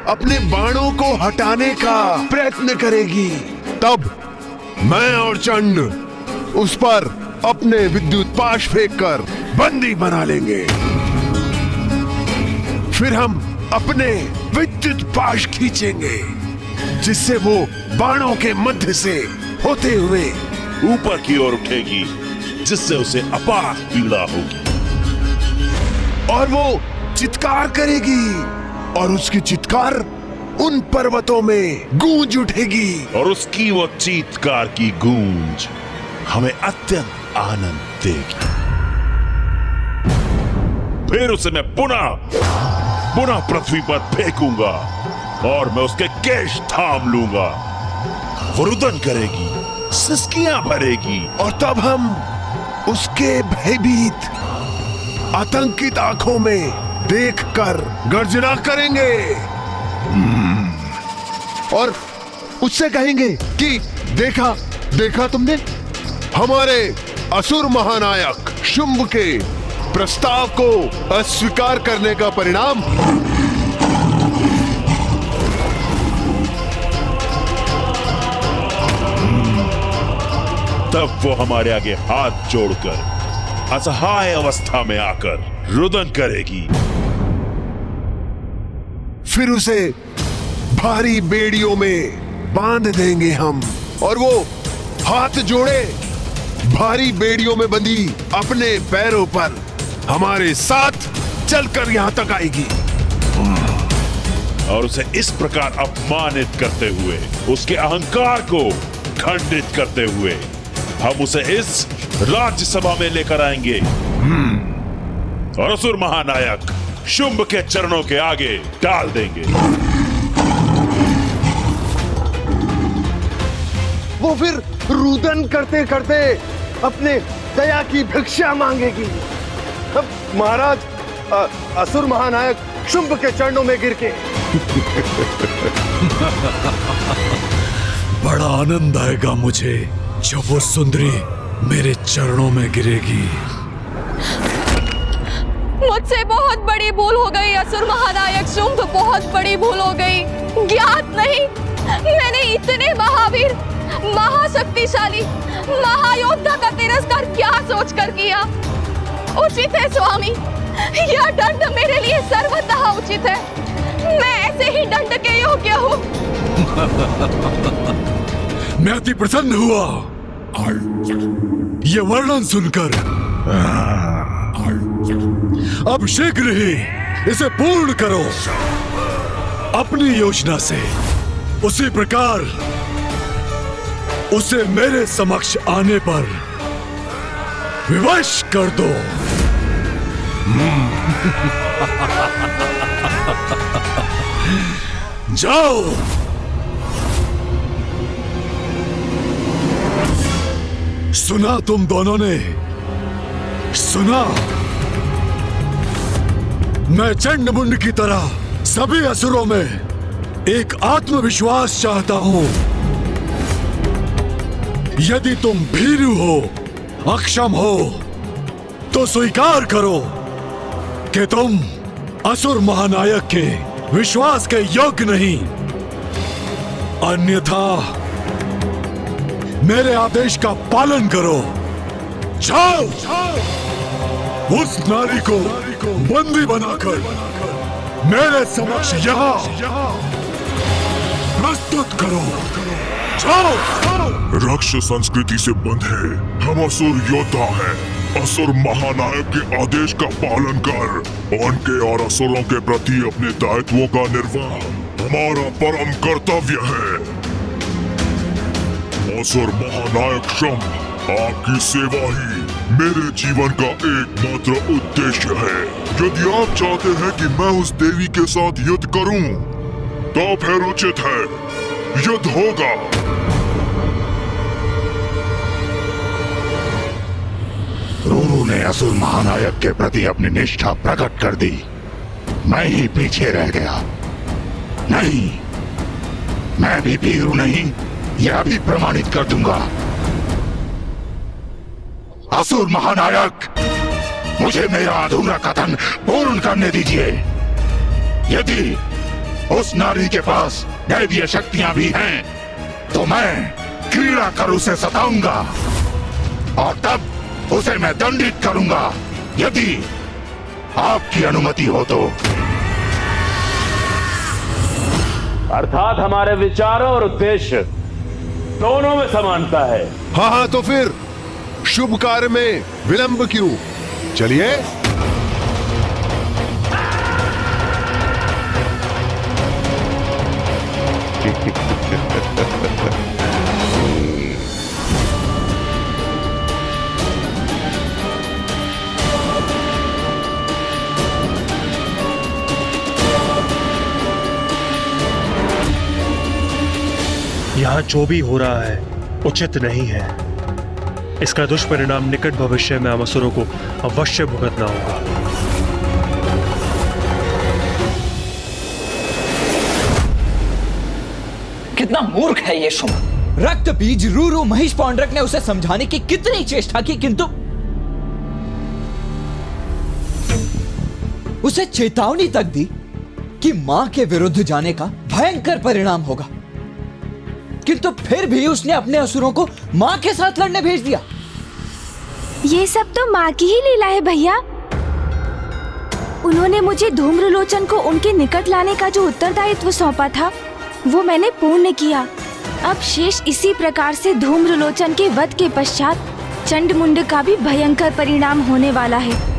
अपने बाणों को हटाने का प्रयत्न करेगी। तब मैं और चंड उस पर अपने विद्युत पाश फेंककर बंदी बना लेंगे। फिर हम अपने विद्युत पाश खींचेंगे जिससे वो बाणों के मध्य से होते हुए ऊपर की ओर उठेगी, जिससे उसे अपार पीड़ा होगी और वो चित्कार करेगी और उसकी चित्कार उन पर्वतों में गूंज उठेगी और उसकी वो चीत्कार की गूंज हमें अत्यंत आनंद देगी। फिर उसे मैं पुनः पृथ्वी पर फेंकूंगा और मैं उसके केश थाम लूंगा। वो रुदन करेगी, सिसकियां भरेगी और तब हम उसके भयभीत आतंकित आंखों में देखकर गर्जना करेंगे और उससे कहेंगे कि देखा तुमने हमारे असुर महानायक शुंभ के प्रस्ताव को अस्वीकार करने का परिणाम। तब वो हमारे आगे हाथ जोड़कर असहाय अवस्था में आकर रुदन करेगी। फिर उसे भारी बेड़ियों में बांध देंगे हम और वो हाथ जोड़े भारी बेड़ियों में बंधी अपने पैरों पर हमारे साथ चलकर यहां तक आएगी और उसे इस प्रकार अपमानित करते हुए, उसके अहंकार को खंडित करते हुए हम उसे इस राज्यसभा में लेकर आएंगे और असुर महानायक शुंभ के चरणों के आगे डाल देंगे। वो फिर रुदन करते करते अपने दया की भिक्षा मांगेगी। अब महाराज असुर महानायक शुंभ के चरणों में गिर के बड़ा आनंद आएगा मुझे जब वो सुंदरी मेरे चरणों में गिरेगी। मुझसे बहुत बड़ी भूल हो गई असुर महानायक शुंभ, बहुत बड़ी भूल हो गई। ज्ञात नहीं मैंने इतने महावीर, महाशक्तिशाली, महायोद्धा का तिरस्कार क्या सोचकर किया। उचित है स्वामी, यह दंड मेरे लिए सर्वतः उचित है। मैं ऐसे ही दंड के योग्य हूँ। मैं अति प्रसन्न हुआ ये वर्णन सुनकर। अब शीघ्र ही इसे पूर्ण करो अपनी योजना से। उसी प्रकार उसे मेरे समक्ष आने पर विवश कर दो। जाओ। सुना तुम दोनों ने, सुना। मैं चंडमुंड की तरह सभी असुरों में एक आत्मविश्वास चाहता हूं। यदि तुम भीरू हो, अक्षम हो, तो स्वीकार करो कि तुम असुर महानायक के विश्वास के योग्य नहीं। अन्यथा मेरे आदेश का पालन करो। जाओ, उस नारी को बंदी बनाकर मेरे समक्ष यहाँ प्रस्तुत करो। जाओ। राक्षस संस्कृति से बंधे हम असुर योद्धा हैं। असुर महानायक के आदेश का पालन कर उनके और असुरों के प्रति अपने दायित्वों का निर्वाह हमारा परम कर्तव्य है। असुर महानायक शुंभ, आपकी सेवा ही मेरे जीवन का एकमात्र उद्देश्य है। यदि आप चाहते हैं कि मैं उस देवी के साथ युद्ध करूं, तो फिर उचित है, युद्ध होगा। रूरू ने असुर महानायक के प्रति अपनी निष्ठा प्रकट कर दी। मैं ही पीछे रह गया। नहीं, मैं भी भीरू नहीं, यह भी प्रमाणित कर दूंगा। असुर महानायक, मुझे मेरा अधूरा कथन पूर्ण करने दीजिए। यदि उस नारी के पास दैवीय शक्तियां भी हैं, तो मैं क्रीड़ा कर उसे सताऊंगा और तब उसे मैं दंडित करूंगा, यदि आपकी अनुमति हो तो। अर्थात हमारे विचारों और उद्देश्य दोनों में समानता है। हाँ, तो फिर शुभ कार्य में विलंब क्यों? चलिए। यहाँ जो भी हो रहा है उचित नहीं है। इसका दुष्परिणाम निकट भविष्य में हम असुरों को अवश्य भुगतना होगा। कितना मूर्ख है ये शुंभ। रक्त बीज रूरू महिष पौंड्रक ने उसे समझाने की कितनी चेष्टा की, किंतु उसे चेतावनी तक दी कि मां के विरुद्ध जाने का भयंकर परिणाम होगा, किंतु फिर भी उसने अपने असुरों को मां के साथ लड़ने भेज दिया। ये सब तो माँ की ही लीला है भैया। उन्होंने मुझे धूम्रलोचन को उनके निकट लाने का जो उत्तरदायित्व सौंपा था, वो मैंने पूर्ण किया। अब शेष इसी प्रकार से धूम्रलोचन के वध के पश्चात चंडमुंड का भी भयंकर परिणाम होने वाला है।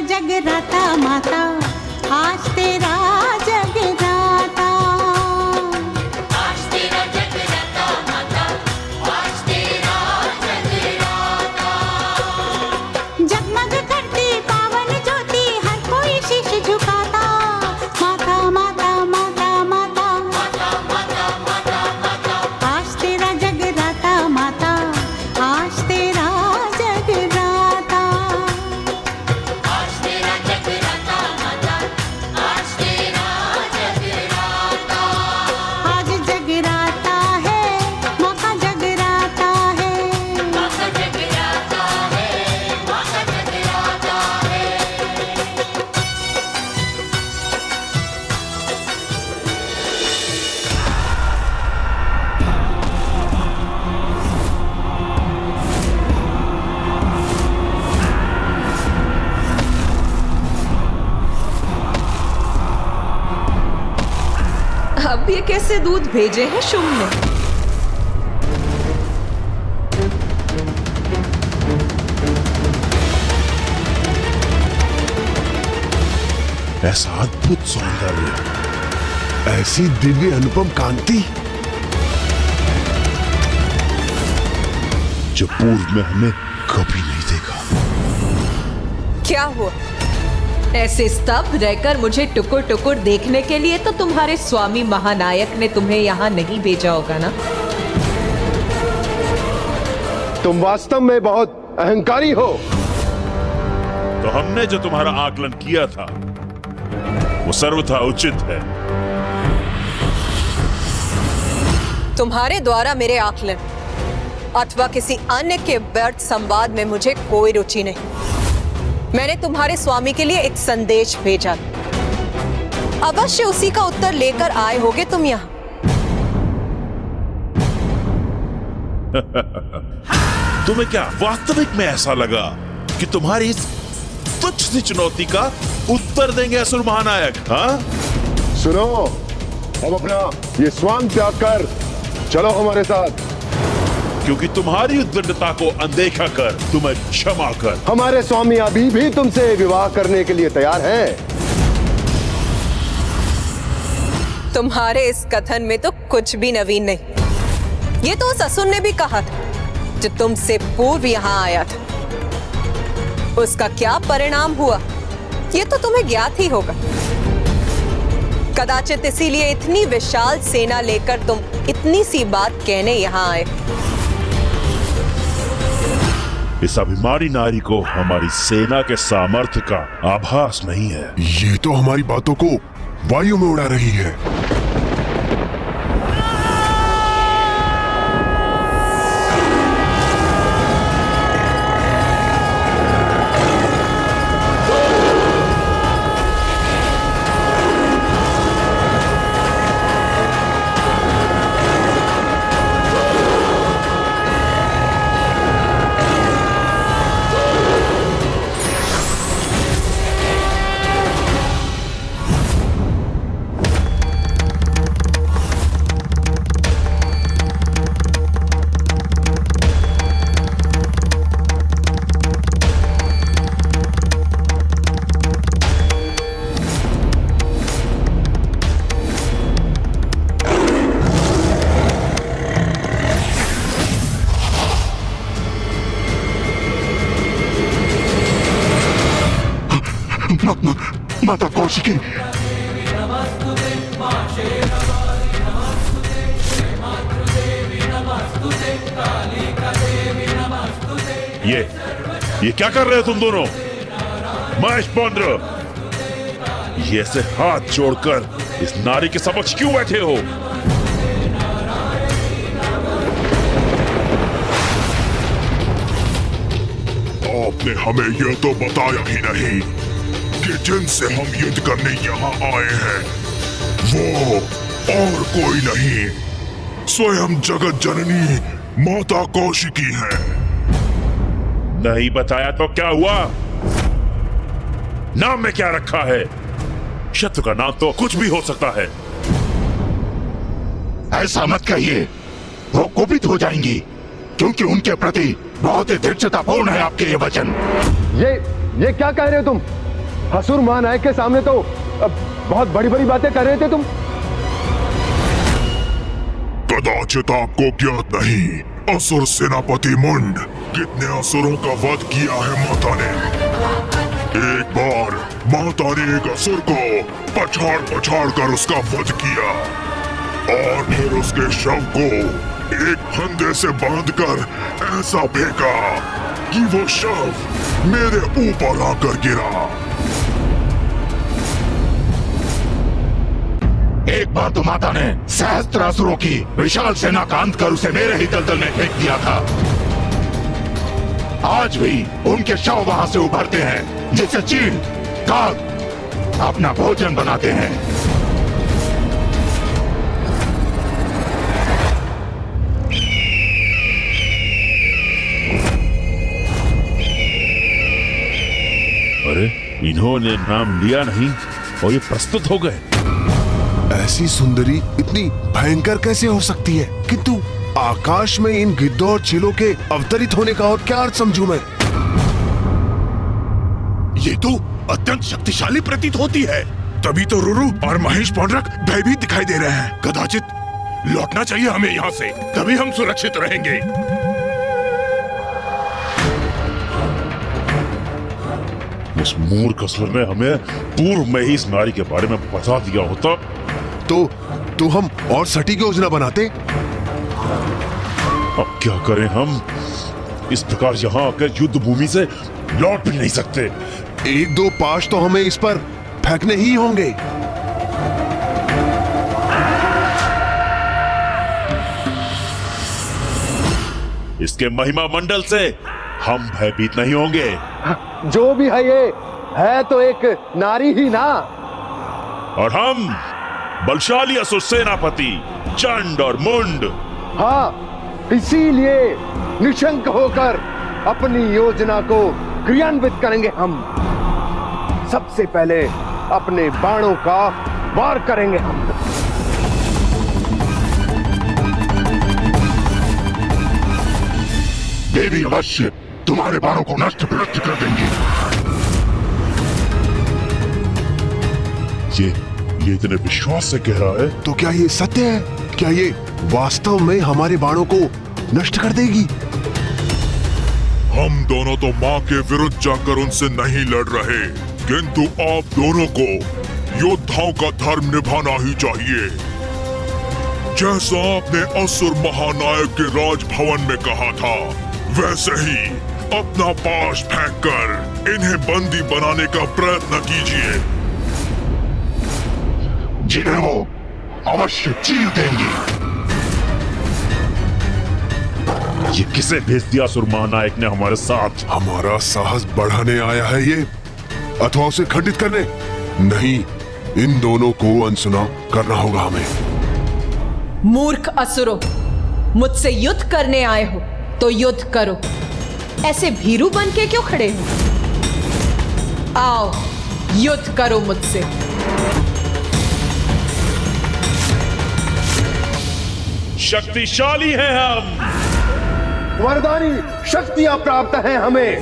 जगराता माता, आज तेरा जगराता, आज तेरा जगराता माता, आज तेरा जगराता। जगमग करती पावन ज्योति, हर कोई शीश झुकाता। माता माता माता माता माता माता माता माता, आज तेरा जगराता माता, आज तेरा जगराता। अब ये कैसे दूध भेजे हैं शुंभ ने? ऐसा अद्भुत सौंदर्य, ऐसी दिव्य अनुपम कांति, जो पूर्व में हमने कभी नहीं देखा। क्या हुआ? ऐसे स्तब्ध रहकर मुझे टुकुर टुकुर देखने के लिए तो तुम्हारे स्वामी महानायक ने तुम्हें यहाँ नहीं भेजा होगा ना? तुम वास्तव में बहुत अहंकारी हो। तो हमने जो तुम्हारा आकलन किया था वो सर्वथा उचित है। तुम्हारे द्वारा मेरे आकलन अथवा किसी अन्य के व्यर्थ संवाद में मुझे कोई रुचि नहीं। मैंने तुम्हारे स्वामी के लिए एक संदेश भेजा, अवश्य उसी का उत्तर लेकर आए होगे तुम यहाँ। तुम्हें क्या वास्तविक में ऐसा लगा कि तुम्हारी इस तुच्छ सी चुनौती का उत्तर देंगे असुर महानायक? हाँ, सुनो, अब अपना ये स्वांग त्याग कर चलो हमारे साथ। क्योंकि तुम्हारी उद्दंडता को अनदेखा कर तुम्हें क्षमा कर हमारे स्वामी अभी भी तुमसे विवाह करने के लिए तैयार हैं। तुम्हारे इस कथन में तो कुछ भी नवीन नहीं। ये तो उस असुर ने भी कहा था जो तुमसे पूर्व यहाँ आया था। उसका क्या परिणाम हुआ ये तो तुम्हें ज्ञात ही होगा। कदाचित इसीलिए इतनी विशाल सेना लेकर तुम इतनी सी बात कहने यहाँ आए। इस अभिमानी नारी को हमारी सेना के सामर्थ्य का आभास नहीं है। ये तो हमारी बातों को वायु में उड़ा रही है। माता कौशिकी, ये क्या कर रहे हो तुम दोनों? महेश पौंड्र, ये ऐसे हाथ जोड़कर इस नारी के समक्ष क्यों बैठे हो? आपने हमें यह तो बताया ही नहीं कि जिनसे हम युद्ध करने यहाँ आए हैं वो और कोई नहीं, स्वयं जगत जननी माता कौशिकी है। नहीं बताया तो क्या हुआ? नाम में क्या रखा है? शत्रु का नाम तो कुछ भी हो सकता है। ऐसा मत कहिए, वो कुपित हो जाएंगी, क्योंकि उनके प्रति बहुत ही दृढ़तापूर्ण है आपके ये वचन। ये क्या कह रहे हो तुम? असुर महानायक के सामने तो बहुत बड़ी बड़ी बातें कर रहे थे तुम। कदाचित आपको ज्ञात नहीं, असुर सेनापति मुंड कितने असुरों का वध किया है माता ने। एक बार माता ने एक असुर को पछाड़ कर उसका वध किया और फिर उसके शव को एक फंदे से बांधकर ऐसा फेंका कि वो शव मेरे ऊपर आकर गिरा। एक बार तो माता ने सहस्त्रासुरों की विशाल सेना का अंत कर उसे मेरे ही दलदल में फेंक दिया था। आज भी उनके शव वहां से उभरते हैं, जिसे चील काग अपना भोजन बनाते हैं। अरे इन्होंने नाम लिया नहीं और ये प्रस्तुत हो गए। ऐसी सुंदरी इतनी भयंकर कैसे हो सकती है? किंतु आकाश में इन गिद्धों और चीलों के अवतरित होने का और क्या अर्थ समझूं मैं? ये तो अत्यंत शक्तिशाली प्रतीत होती है। तभी तो रुरु और महेश पौंड्रक भयभीत दिखाई दे रहे हैं। कदाचित लौटना चाहिए हमें यहाँ से, तभी हम सुरक्षित रहेंगे। इस मूर्ख असुर ने हमें पूर्व में ही इस नारी के बारे में बता दिया होता तो हम और सटीक योजना बनाते। अब क्या करें हम? इस प्रकार यहाँ आकर युद्ध भूमि से लौट भी नहीं सकते। एक दो पाश तो हमें इस पर फेंकने ही होंगे। इसके महिमा मंडल से हम भयभीत नहीं होंगे। जो भी है ये है तो एक नारी ही ना। और हम बलशाली असुर सेनापति चंड और मुंड। हाँ, इसीलिए निशंक होकर अपनी योजना को क्रियान्वित करेंगे। हम सबसे पहले अपने बाणों का वार करेंगे। हम देवी अवश्य तुम्हारे बाणों को नष्ट विनष्ट कर देंगी। ये इतने विश्वास से कह रहा है। तो क्या ये सत्य है? क्या ये वास्तव में हमारे बाणों को नष्ट कर देगी? हम दोनों तो माँ के विरुद्ध जाकर उनसे नहीं लड़ रहे, किंतु आप दोनों को योद्धाओं का धर्म निभाना ही चाहिए। जैसा आपने असुर महानायक के राजभवन में कहा था, वैसे ही अपना पाश फेंककर इन्हें बंदी बनाने का प्रयत्न कीजिए। जिन्हें वो अवश्य चीर देंगी। ये किसे भेज दिया असुर महानायक ने हमारे साथ? हमारा साहस बढ़ाने आया है ये, अथवा उसे खंडित करने? नहीं, इन दोनों को अनसुना करना होगा हमें। मूर्ख असुरों, मुझसे युद्ध करने आए हो तो युद्ध करो, ऐसे भीरू बन के क्यों खड़े हो? आओ युद्ध करो मुझसे। शक्तिशाली हैं हम, वरदानी शक्तियां प्राप्त हैं हमें।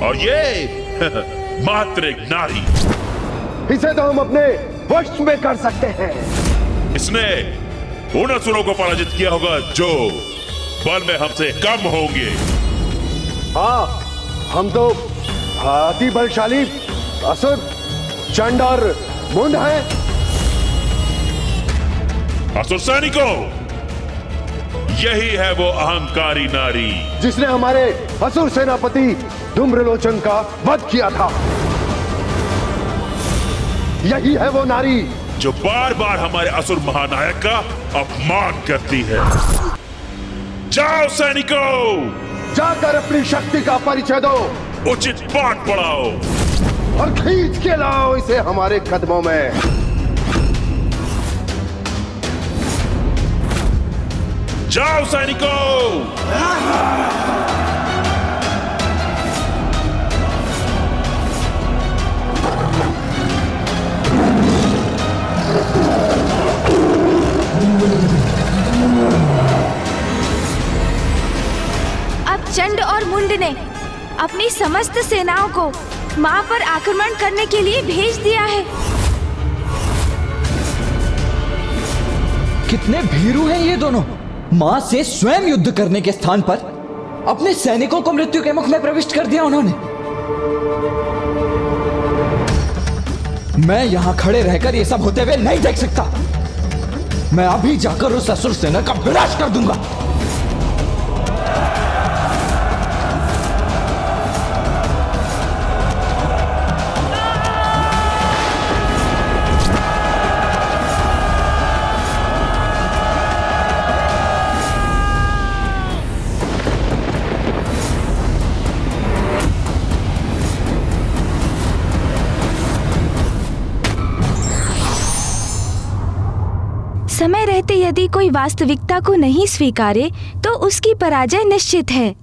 और ये मात्र एक नारी, इसे तो हम अपने वश में कर सकते हैं। इसने उन असुरों को पराजित किया होगा जो बल में हमसे कम होंगे। हाँ, हम तो अति बलशाली असुर चंड और मुंड हैं। असुर सैनिकों, यही है वो अहंकारी नारी जिसने हमारे असुर सेनापति धूम्रलोचन का वध किया था। यही है वो नारी जो बार बार हमारे असुर महानायक का अपमान करती है। जाओ सैनिकों, जाकर अपनी शक्ति का परिचय दो, उचित पाठ पढ़ाओ और खींच के लाओ इसे हमारे कदमों में। जाओ सैनिकों। अब चंड और मुंड ने अपनी समस्त सेनाओं को मां पर आक्रमण करने के लिए भेज दिया है। कितने भीरू हैं ये दोनों! मां से स्वयं युद्ध करने के स्थान पर अपने सैनिकों को मृत्यु के मुख में प्रविष्ट कर दिया उन्होंने। मैं यहां खड़े रहकर ये सब होते हुए नहीं देख सकता। मैं अभी जाकर उस असुर सेना का विनाश कर दूंगा। समय रहते यदि कोई वास्तविकता को नहीं स्वीकारे तो उसकी पराजय निश्चित है।